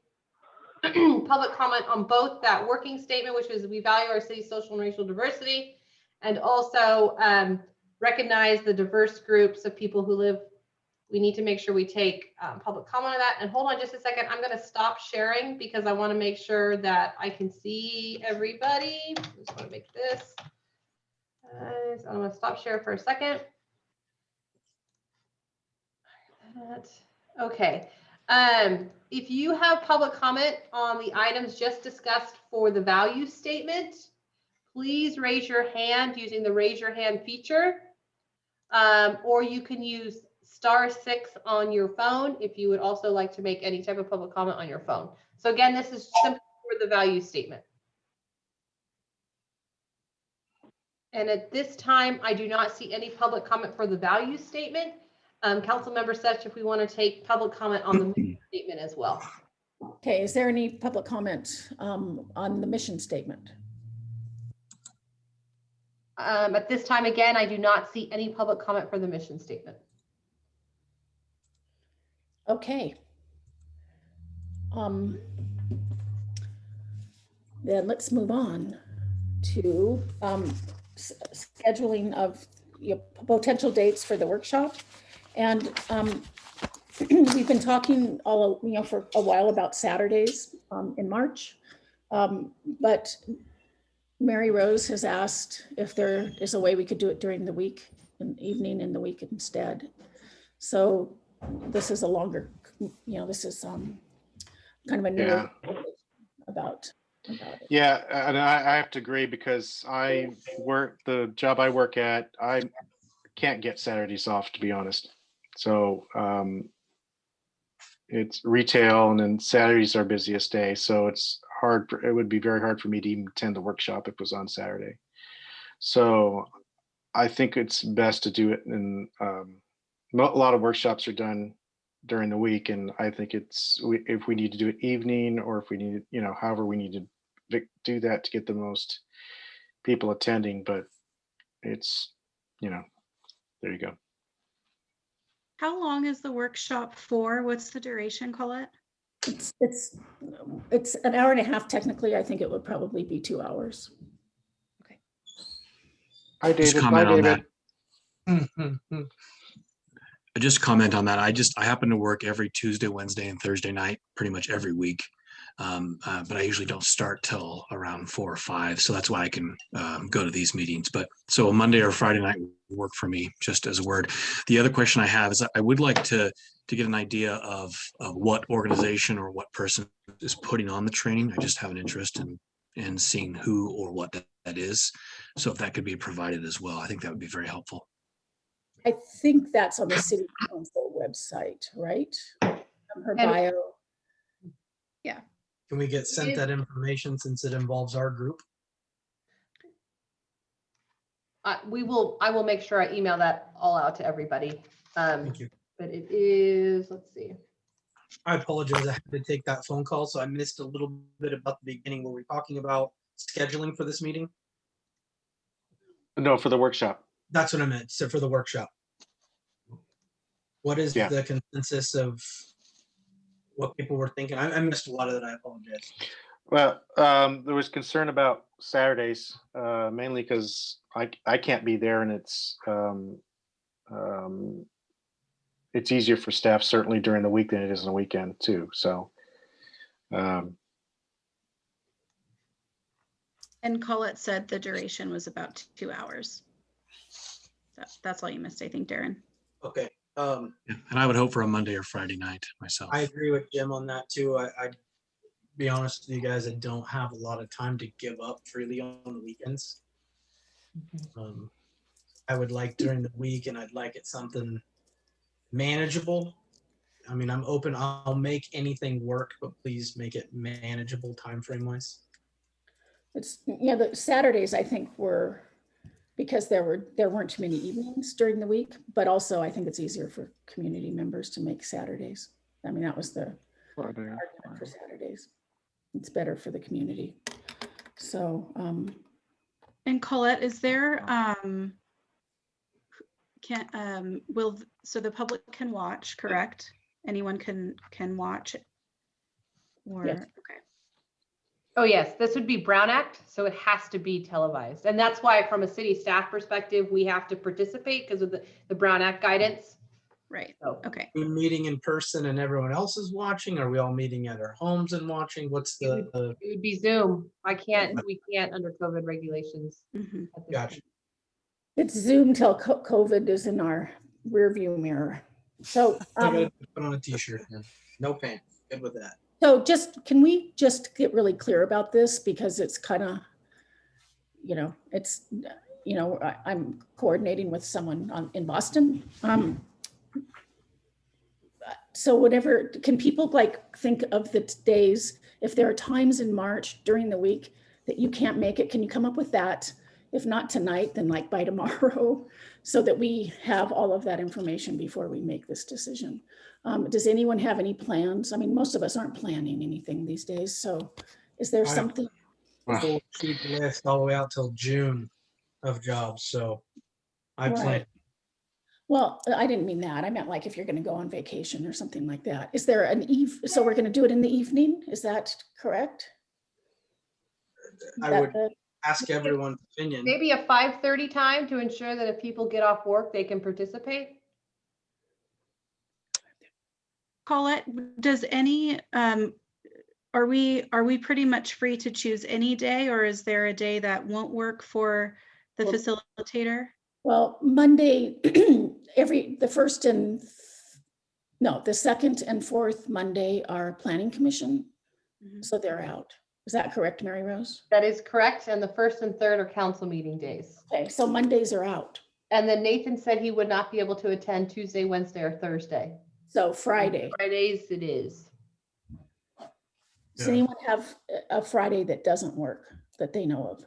public comment on both that working statement, which is we value our city's social and racial diversity, and also recognize the diverse groups of people who live. We need to make sure we take public comment on that. And hold on just a second. I'm going to stop sharing because I want to make sure that I can see everybody. I just want to make this. So I'm going to stop share for a second. Okay. If you have public comment on the items just discussed for the value statement, please raise your hand using the raise your hand feature. Or you can use *6 on your phone if you would also like to make any type of public comment on your phone. So again, this is simply for the value statement. And at this time, I do not see any public comment for the value statement. Councilmember Such, if we want to take public comment on the mission statement as well. Okay, is there any public comment on the mission statement? At this time, again, I do not see any public comment for the mission statement. Okay. Then let's move on to scheduling of potential dates for the workshop. And we've been talking for a while about Saturdays in March, but Mary Rose has asked if there is a way we could do it during the week, an evening in the week instead. So this is a longer, this is kind of a new about it. Yeah, and I have to agree because the job I work at, I can't get Saturdays off, to be honest. So it's retail, and then Saturdays are busiest day. So it's hard. It would be very hard for me to even attend the workshop if it was on Saturday. So I think it's best to do it. And a lot of workshops are done during the week, and I think if we need to do it evening, or if we need, however we need to do that to get the most people attending. But it's, there you go. How long is the workshop for? What's the duration, Colette? It's an hour and a half. Technically, I think it would probably be 2 hours. Okay. Hi, David. Just comment on David. that. Just comment on that. I happen to work every Tuesday, Wednesday, and Thursday night, pretty much every week. But I usually don't start till around 4 or 5. So that's why I can go to these meetings. But so a Monday or Friday night would work for me, just as a word. The other question I have is I would like to to get an idea of what organization or what person is putting on the training. I just have an interest in seeing who or what that is. So if that could be provided as well, I think that would be very helpful. I think that's on the city council website, right? Her And- bio. Can we get sent Is- that information since it involves our group? I will make sure I email that all out to everybody. Thank you. But it is, let's see. I apologize. I had to take that phone call, so I missed a little bit about the beginning. Were we talking about scheduling for this meeting? No, for the workshop. That's what I meant. So for the workshop. What is Yeah. the consensus of what people were thinking? I missed a lot of that. I apologize. Well, there was concern about Saturdays, mainly because I can't be there, and it's easier for staff certainly during the week than it is on the weekend too. So, And Colette said the duration was about 2 hours. That's all you missed, I think, Darren. Okay. Yeah, and I would hope for a Monday or Friday night myself. I agree with Jim on that too. I'd be honest with you guys, I don't have a lot of time to give up freely on the weekends. I would like during the week, and I'd like it something manageable. I mean, I'm open. I'll make anything work, but please make it manageable time frame wise. It's, yeah, the Saturdays I think were, because there weren't too many evenings during the week, but also I think it's easier for community members to make Saturdays. I mean, that was the argument for Saturdays. It's better for the community. So, And Colette, is there, so the public can watch, correct? Anyone can watch? Or, Yes. okay. Oh, yes, this would be Brown Act, so it has to be televised. And that's why from a city staff perspective, we have to participate because of the Brown Act guidance. Right, So okay. We're meeting in person and everyone else is watching. Are we all meeting at our homes and watching? What's the, it would be Zoom. We can't under COVID regulations. Mhm. At this Gotcha. point. it's Zoom till COVID is in our rear view mirror. So, I gotta put on a t-shirt then. No pants. Good with that. so can we just get really clear about this, because it's kind of, I'm coordinating with someone in Boston. So whatever, can people think of the days, if there are times in March during the week that you can't make it, can you come up with that? If not tonight, then by tomorrow, so that we have all of that information before we make this decision. Does anyone have any plans? I mean, most of us aren't planning anything these days. So is there I- something? Full sheet list all the way out till June of jobs. So I plan. Right. Well, I didn't mean that. I meant if you're going to go on vacation or something like that. Is there so we're going to do it in the evening? Is that correct? I That would the- ask everyone's opinion. Maybe a 5:30 time to ensure that if people get off work, they can participate. Colette, does any, are we pretty much free to choose any day, or is there a day that won't work for the Well- facilitator? Well, Monday, the second and fourth Monday are planning commission. Mhm. So they're out. Is that correct, Mary Rose? That is correct. And the first and third are council meeting days. Okay, so Mondays are out. And then Nathan said he would not be able to attend Tuesday, Wednesday, or Thursday. So Friday. Fridays it is. Does Yeah. anyone have a Friday that doesn't work that they know of?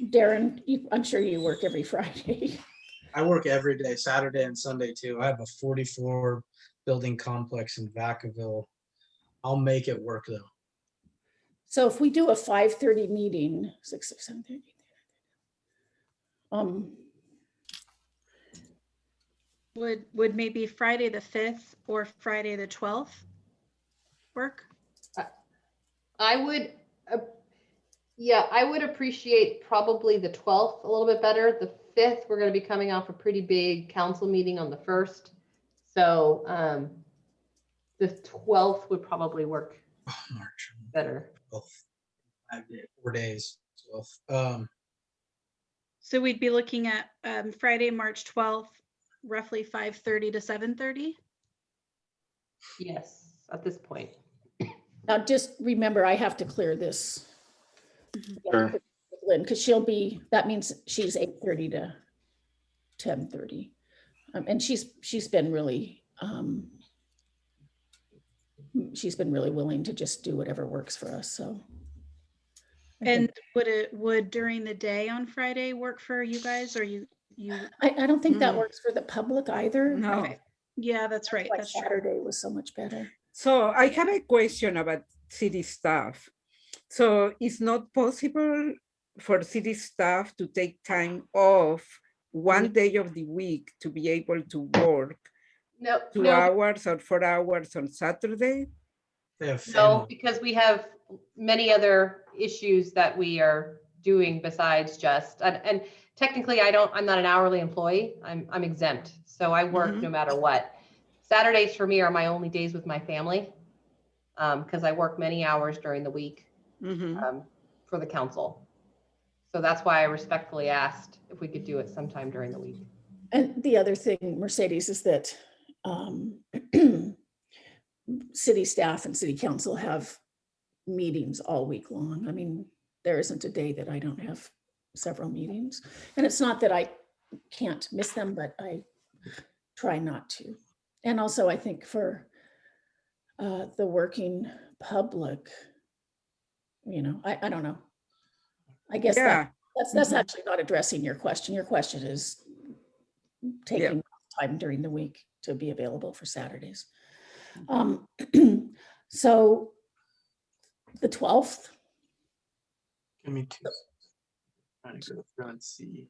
Darren, I'm sure you work every Friday. I work every day, Saturday and Sunday too. I have a 44 building complex in Vacaville. I'll make it work though. So if we do a 5:30 meeting, 6, 7:30. Would maybe Friday the 5th or Friday the 12th work? I would, I would appreciate probably the 12th a little bit better. The 5th, we're going to be coming off a pretty big council meeting on the 1st. So the 12th would probably work March. better. 4 days. So, So we'd be looking at Friday, March 12th roughly 5:30 to 7:30. Yes, at this point. Now, just remember, I have to clear this. Sure. with Lynn, because that means she's 8:30 to 10:30. And she's been really willing to just do whatever works for us, so. I And think- would during the day on Friday work for you guys, or you? I don't think that Mm. works for the public either. No. Okay. Yeah, that's right. Why That's true. Saturday was so much better. So I have a question about city staff. So it's not possible for city staff to take time off one day of the week to be able to work No, 2 no, hours or 4 hours on Saturday? They have no, family. because we have many other issues that we are doing besides just, and technically I'm not an hourly employee. I'm exempt. So I work Mhm. no matter what. Saturdays for me are my only days with my family. Because I work many hours during the week Mhm. for the council. So that's why I respectfully asked if we could do it sometime during the week. And the other thing, Mercedes, is that city staff and city council have meetings all week long. I mean, there isn't a day that I don't have several meetings. And it's not that I can't miss them, but I try not to. And also, I think for the working public, I don't know. I guess Yeah. that's Mhm. actually not addressing your question. Your question is taking time during the week to be available for Saturdays. So the 12th, Give me two. Trying to go through and see.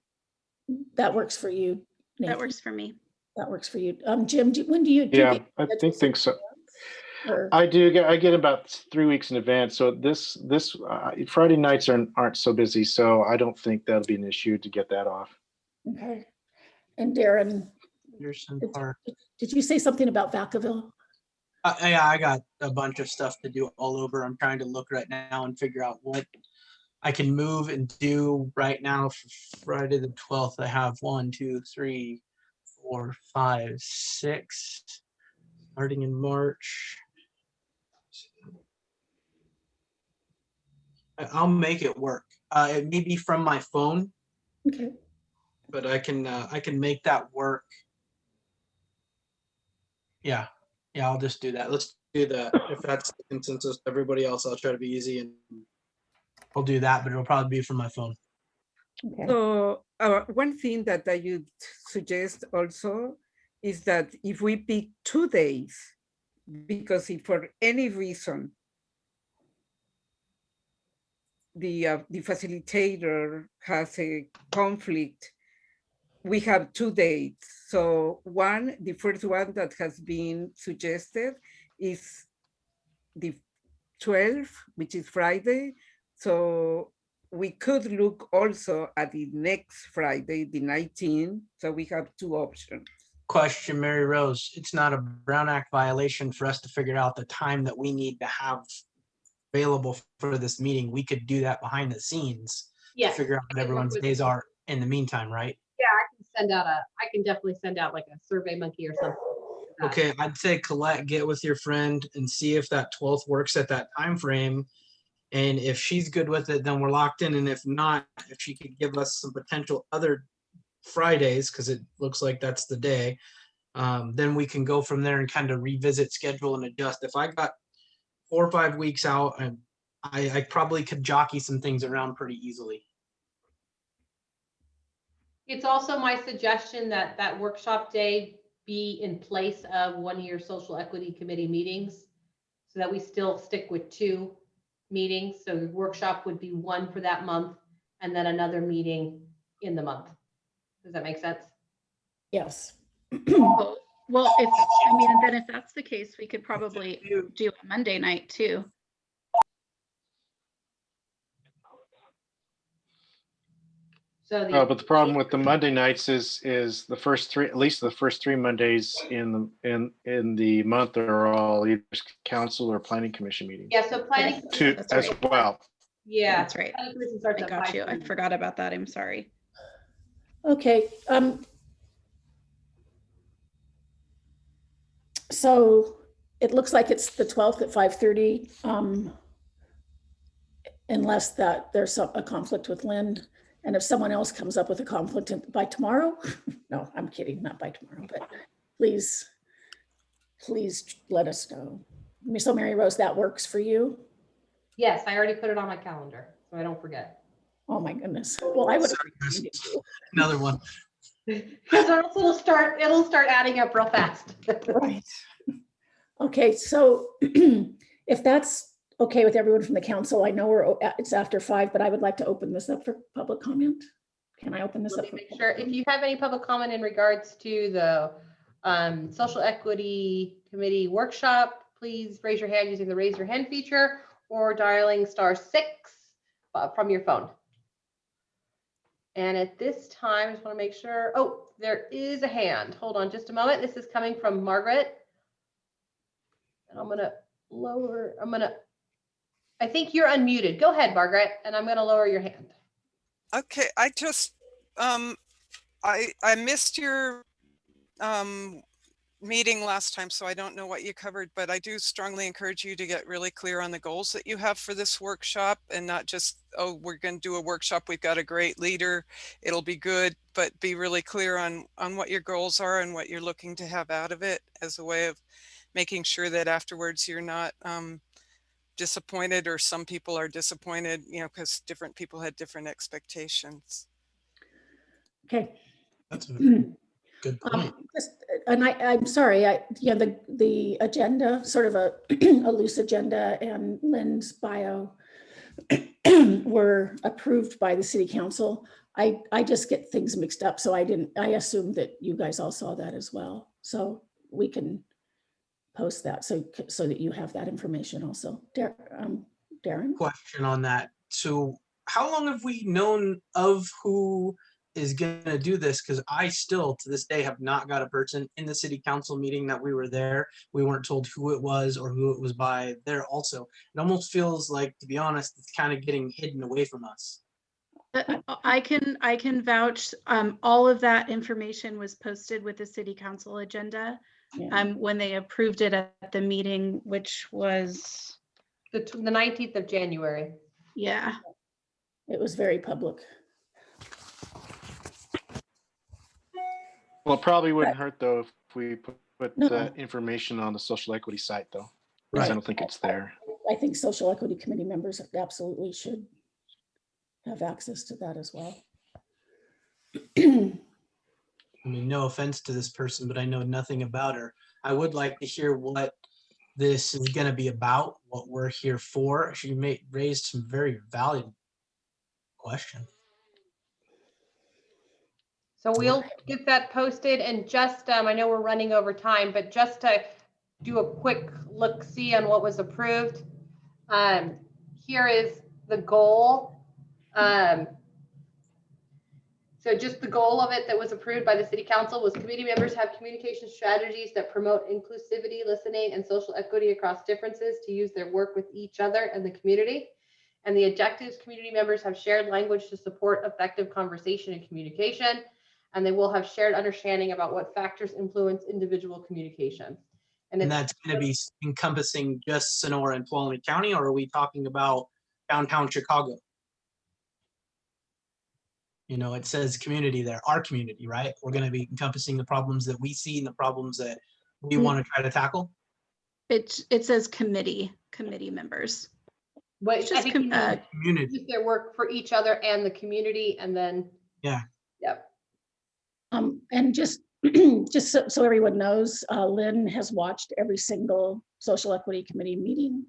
that works for you, That Nathan? works for me. That works for you. Jim, when do you? Yeah, get I schedules think so. or- I get about 3 weeks in advance. So this Friday nights aren't so busy. So I don't think that'll be an issue to get that off. Okay. And Darren, Pearson Did- Park. did you say something about Vacaville? Yeah, I got a bunch of stuff to do all over. I'm trying to look right now and figure out what I can move and do right now for Friday the 12th. I have 1, 2, 3, 4, 5, 6 starting in March. I'll make it work. It may be from my phone, Okay. but I can make that work. Yeah, I'll just do that. Let's do that. If that's the consensus, everybody else, I'll try to be easy and I'll do that, but it'll probably be from my phone. Okay. So one thing that I would suggest also is that if we pick 2 days, because if for any reason the facilitator has a conflict, we have 2 dates. So the first one that has been suggested is the 12th, which is Friday. So we could look also at the next Friday, the 19th. So we have 2 options. Question, Mary Rose, it's not a Brown Act violation for us to figure out the time that we need to have available for this meeting. We could do that behind the scenes to Yes. figure out what everyone's days are in the meantime, right? I can definitely send out like a Survey Monkey or something. Okay, I'd say Colette, get with your friend and see if that 12th works at that time frame. And if she's good with it, then we're locked in. And if not, if she could give us some potential other Fridays, because it looks like that's the day, then we can go from there and kind of revisit schedule and adjust. If I got 4 or 5 weeks out, I probably could jockey some things around pretty easily. It's also my suggestion that that workshop day be in place of one of your social equity committee meetings so that we still stick with 2 meetings. So the workshop would be one for that month and then another meeting in the month. Does that make sense? Yes. Well, then if that's the case, we could probably do a Monday night too. So But the problem with the Monday nights is the first 3, at least the first 3 Mondays in the month are all either council or planning commission meetings. yeah, so planning. Two That's as right. well. Yeah. That's right. Planning commission starts I at got you. I 5:30. forgot about that. I'm sorry. Okay. So it looks like it's the 12th at 5:30. Unless that there's a conflict with Lynn. And if someone else comes up with a conflict by tomorrow, no, I'm kidding, not by tomorrow, but please let us know. So Mary Rose, that works for you? Yes, I already put it on my calendar, so I don't forget. Oh my goodness. Well, I would. Another one. Because it'll start adding up real fast. Right. Okay, so if that's okay with everyone from the council, I know it's after 5, but I would like to open this up for public comment. Can I open this Let up? me make sure, if you have any public comment in regards to the Social Equity Committee workshop, please raise your hand using the raise your hand feature or dialing *6 from your phone. And at this time, I just want to make sure, oh, there is a hand. Hold on just a moment. This is coming from Margaret. And I'm going to lower, I think you're unmuted. Go ahead, Margaret, and I'm going to lower your hand. Okay, I just, I missed your meeting last time, so I don't know what you covered, but I do strongly encourage you to get really clear on the goals that you have for this workshop and not just, oh, we're going to do a workshop. We've got a great leader. It'll be good, but be really clear on what your goals are and what you're looking to have out of it as a way of making sure that afterwards you're not disappointed, or some people are disappointed, you know, because different people had different expectations. Okay. That's a good point. And I'm sorry, the agenda, sort of a loose agenda, and Lynn's bio were approved by the city council. I just get things mixed up, so I assumed that you guys all saw that as well. So we can post that so that you have that information also. Darren? Question on that. So how long have we known of who is going to do this? Because I still, to this day, have not got a person in the city council meeting that we were there. We weren't told who it was or who it was by there also. It almost feels like, to be honest, it's kind of getting hidden away from us. I can vouch. All of that information was posted with the city council agenda when they approved it at the meeting, which was the 19th of January. Yeah. It was very public. Well, it probably wouldn't hurt though if we put the information on the social equity site though. Because I don't think it's there. I think Social Equity Committee members absolutely should have access to that as well. I mean, no offense to this person, but I know nothing about her. I would like to hear what this is going to be about, what we're here for. She raised some very valuable questions. So we'll get that posted, and just, I know we're running over time, but just to do a quick look-see on what was approved. Here is the goal. So just the goal of it that was approved by the city council was committee members have communication strategies that promote inclusivity, listening, and social equity across differences to use their work with each other and the community. And the objectives, community members have shared language to support effective conversation and communication. And they will have shared understanding about what factors influence individual communication. And that's going to be encompassing just Sonora and Tuolumne County, or are we talking about downtown Chicago? You know, it says community there, our community, right? We're going to be encompassing the problems that we see and the problems that we want to try to tackle. It says committee members. What It's just community. Use their work for each other and the community, and then yep. And just so everyone knows, Lynn has watched every single Social Equity Committee meeting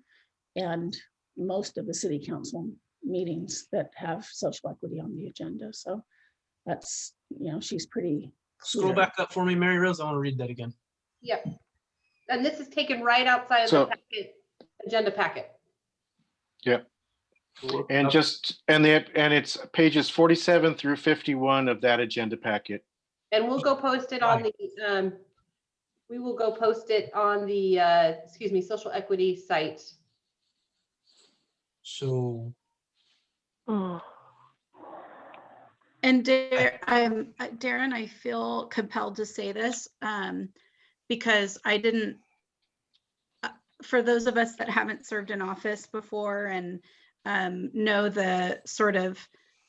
and most of the city council meetings that have social equity on the agenda. So that's, you know, she's pretty clear. Scroll back up for me, Mary Rose. I want to read that again. Yep. And this is taken right outside of the packet, agenda packet. Yep. And it's pages 47 through 51 of that agenda packet. And we'll go post it on the we will go post it on the social equity site. So And Darren, I feel compelled to say this because I didn't for those of us that haven't served in office before and know the sort of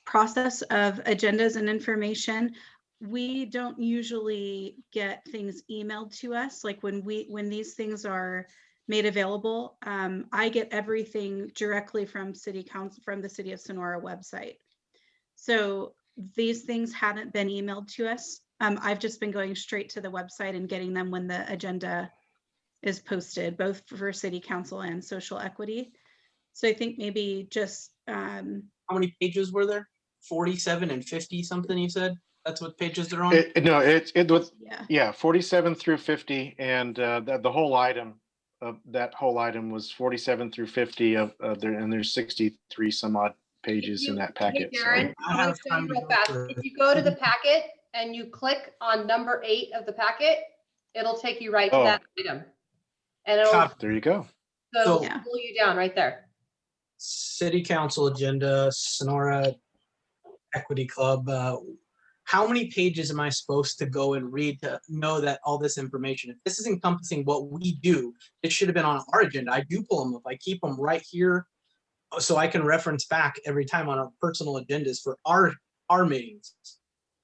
process of agendas and information, we don't usually get things emailed to us. Like when these things are made available, I get everything directly from City Council, from the City of Sonora website. So these things haven't been emailed to us. I've just been going straight to the website and getting them when the agenda is posted, both for City Council and social equity. So I think maybe just How many pages were there? 47 and 50 something you said? That's what pages they're on? It was, yeah. yeah, 47 through 50, and the whole item, that whole item was 47 through 50 of there, and there's 63 some odd pages in that packet. Hey, Darren, I I'm gonna have show you time to real go fast. for If you go to the packet and you click on number 8 of the packet, it'll take you right to Oh. that item. And it'll, Copy. There you go. so it'll Yeah. pull you down right there. City Council agenda, Sonora Equity Club. How many pages am I supposed to go and read to know that all this information, if this is encompassing what we do, it should have been on our agenda. I do pull them up. I keep them right here so I can reference back every time on our personal agendas for our meetings.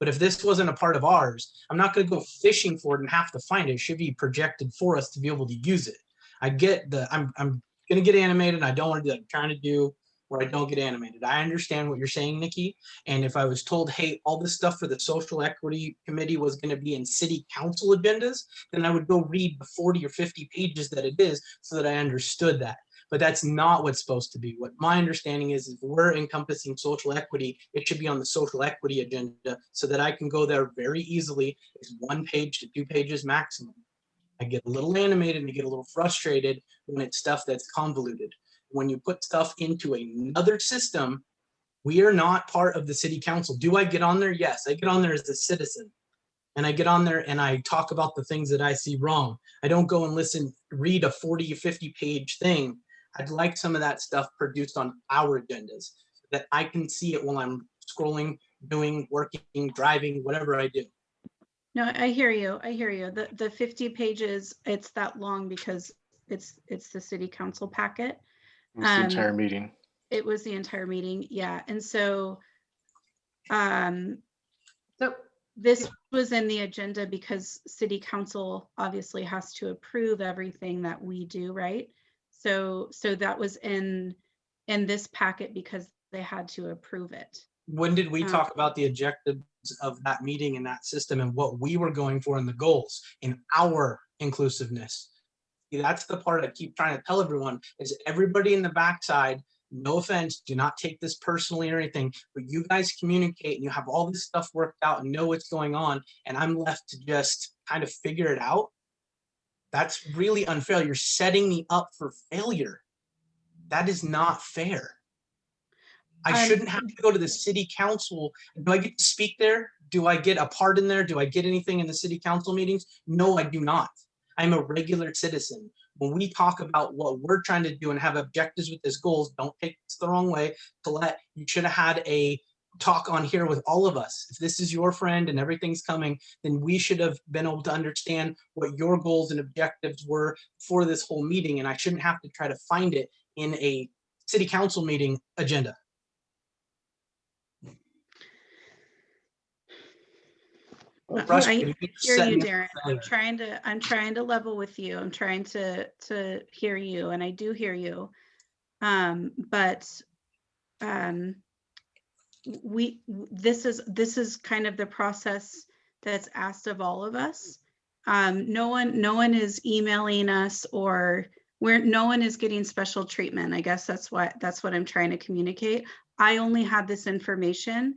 But if this wasn't a part of ours, I'm not going to go fishing for it and have to find it. It should be projected for us to be able to use it. I get the, I'm going to get animated. And I don't want to do that. I'm trying to do where I don't get animated. I understand what you're saying, Nikki. And if I was told, hey, all this stuff for the social equity committee was going to be in city council agendas, then I would go read the 40 or 50 pages that it is so that I understood that. But that's not what's supposed to be. What my understanding is if we're encompassing social equity, it should be on the social equity agenda so that I can go there very easily. It's 1 page to 2 pages maximum. I get a little animated and I get a little frustrated when it's stuff that's convoluted. When you put stuff into another system, we are not part of the city council. Do I get on there? Yes, I get on there as a citizen. And I get on there and I talk about the things that I see wrong. I don't go and read a 40 or 50 page thing. I'd like some of that stuff produced on our agendas so that I can see it while I'm scrolling, doing, working, driving, whatever I do. No, I hear you. I hear you. The 50 pages, it's that long because it's the City Council packet. It was the entire meeting. It was the entire meeting, yeah. And so So this was in the agenda because City Council obviously has to approve everything that we do, right? So that was in this packet because they had to approve it. When did we talk about the objectives of that meeting and that system and what we were going for in the goals in our inclusiveness? See, that's the part I keep trying to tell everyone is everybody in the backside, no offense, do not take this personally or anything, but you guys communicate and you have all this stuff worked out and know what's going on, and I'm left to just kind of figure it out. That's really unfair. You're setting me up for failure. That is not fair. I shouldn't have to go to the city council. Do I get to speak there? Do I get a part in there? Do I get anything in the city council meetings? No, I do not. I'm a regular citizen. When we talk about what we're trying to do and have objectives with this goals, don't take this the wrong way. You should have had a talk on here with all of us. If this is your friend and everything's coming, then we should have been able to understand what your goals and objectives were for this whole meeting. And I shouldn't have to try to find it in a city council meeting agenda. I hear you, Darren. I'm trying to level with you. I'm trying to hear you, and I do hear you. But this is kind of the process that's asked of all of us. No one is emailing us, or no one is getting special treatment. I guess that's what I'm trying to communicate. I only had this information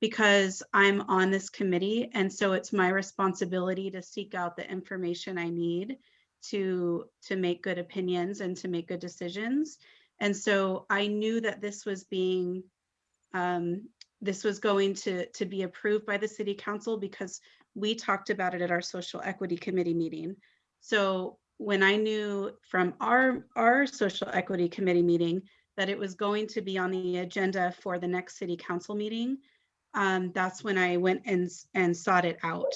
because I'm on this committee, and so it's my responsibility to seek out the information I need to make good opinions and to make good decisions. And so I knew that this was being this was going to be approved by the city council because we talked about it at our social equity committee meeting. So when I knew from our social equity committee meeting that it was going to be on the agenda for the next city council meeting, that's when I went and sought it out.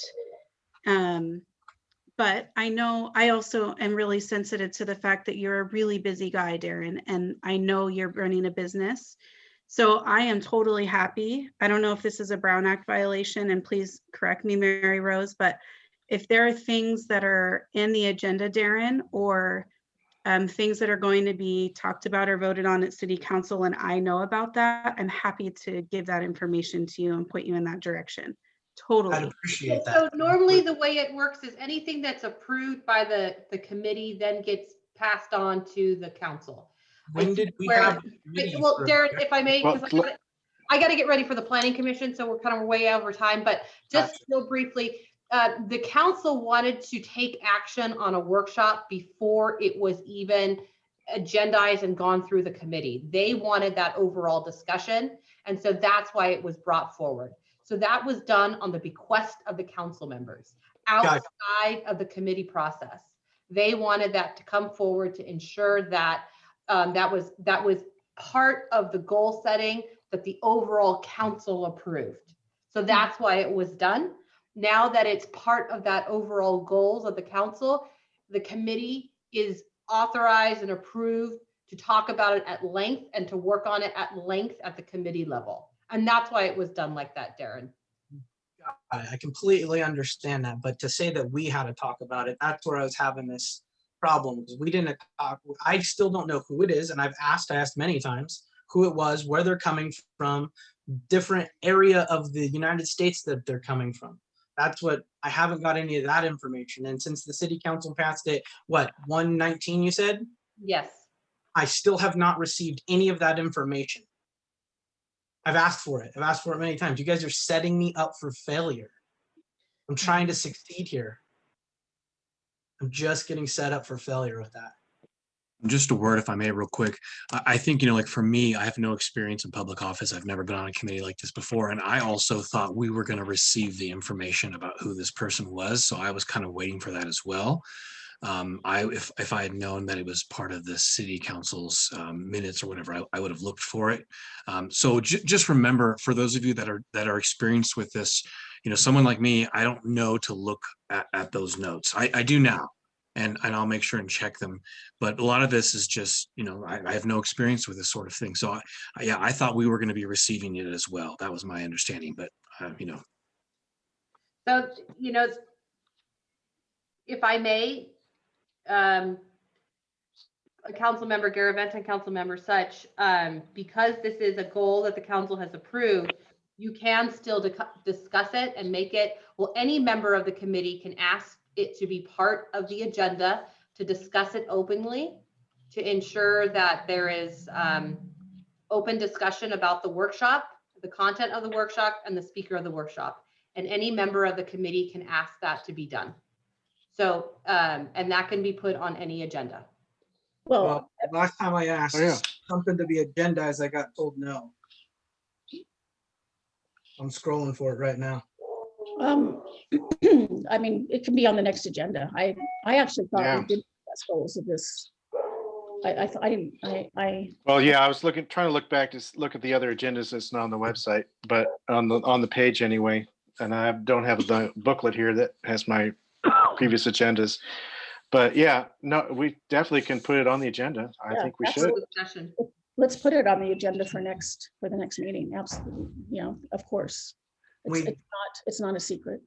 But I know I also am really sensitive to the fact that you're a really busy guy, Darren, and I know you're running a business. So I am totally happy. I don't know if this is a Brown Act violation, and please correct me, Mary Rose, but if there are things that are in the agenda, Darren, or things that are going to be talked about or voted on at City Council, and I know about that, I'm happy to give that information to you and point you in that direction. Totally. I'd appreciate So that. normally the way it works is anything that's approved by the committee then gets passed on to the council. When did we Where- have? a committee Well, for- Darren, if I may, Well, because I got to get ready for the planning commission, so we're kind of way over time, but just Gotcha. real briefly, the council wanted to take action on a workshop before it was even agendized and gone through the committee. They wanted that overall discussion, and so that's why it was brought forward. So that was done on the bequest of the council members, outside of the committee process. They wanted that to come forward to ensure that that was part of the goal setting that the overall council approved. So that's why it was done. Now that it's part of that overall goals of the council, the committee is authorized and approved to talk about it at length and to work on it at length at the committee level. And that's why it was done like that, Darren. I completely understand that, but to say that we had to talk about it, that's where I was having this problem, because we didn't talk. I still don't know who it is, and I asked many times who it was, where they're coming from, different area of the United States that they're coming from. That's what I haven't got any of that information. And since the city council passed it, what, 119 you said? Yes. I still have not received any of that information. I've asked for it. I've asked for it many times. You guys are setting me up for failure. I'm trying to succeed here. I'm just getting set up for failure with that. Just a word, if I may, real quick. I think, you know, like for me, I have no experience in public office. I've never been on a committee like this before. And I also thought we were going to receive the information about who this person was. So I was kind of waiting for that as well. If I had known that it was part of the city council's minutes or whatever, I would have looked for it. So just remember, for those of you that are experienced with this, you know, someone like me, I don't know to look at those notes. I do now. And I'll make sure and check them. But a lot of this is just, you know, I have no experience with this sort of thing. So yeah, I thought we were going to be receiving it as well. That was my understanding, but you know. So, you know, if I may, Council Member Garaventa and Council Member Such, because this is a goal that the council has approved, you can still discuss it and make it, well, any member of the committee can ask it to be part of the agenda to discuss it openly, to ensure that there is open discussion about the workshop, the content of the workshop, and the speaker of the workshop. And any member of the committee can ask that to be done. So, and that can be put on any agenda. Well, Last time I asked something to be agendized, I got told no. I'm scrolling for it right now. I mean, it can be on the next agenda. I actually thought Yeah. we did discuss goals of this. I Well, yeah, I was trying to look back to look at the other agendas that's not on the website, but on the page anyway. And I don't have the booklet here that has my previous agendas. But yeah, no, we definitely can put it on the agenda. I Yeah, think we That's should. a discussion. let's put it on the agenda for the next meeting. Absolutely. You know, of course. It's not a secret.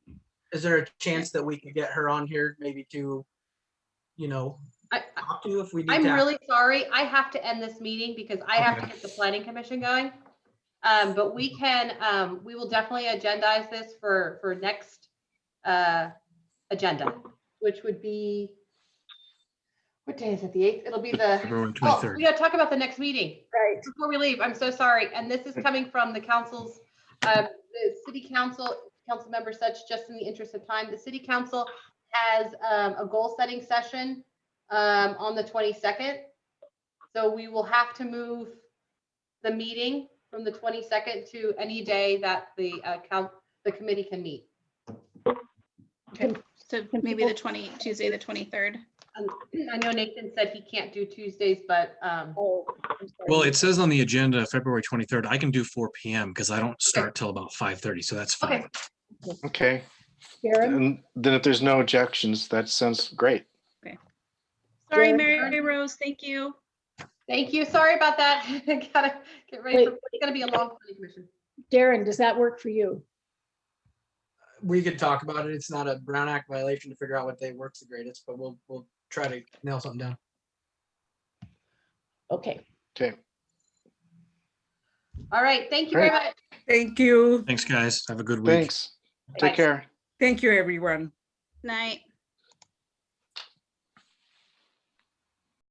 Is there a chance that we could get her on here maybe to, you know, talk to if we need I'm to? really sorry. I have to end this meeting because I have to Okay. get the planning commission going. But we will definitely agendize this for next agenda, which would be, what day is it? The 8th? It'll be the, February oh, 23rd. we gotta talk about the next meeting Right. before we leave. I'm so sorry. And this is coming from the council's, the city council member Such, just in the interest of time, the city council has a goal setting session on the 22nd. So we will have to move the meeting from the 22nd to any day that the committee can meet. Okay, so maybe Tuesday, the 23rd. I know Nathan said he can't do Tuesdays, but Oh, I'm sorry. Well, it says on the agenda, February 23rd, I can do 4 p.m. because I don't start till about 5:30. So that's fine. okay. Okay. Darren, And then if there's no objections, that sounds great. Sorry, Darren? Mary Rose, thank you. Thank you. Sorry about that. Gotta get ready for, Wait. it's gonna be a long planning commission. Darren, does that work for you? We could talk about it. It's not a Brown Act violation to figure out what day works the greatest, but we'll try to nail something down. Okay. Okay. All right. Thank you very Great. much. Thank you. Thanks, guys. Have a good week. Thanks. Take Bye. care. Thank you, everyone. Night.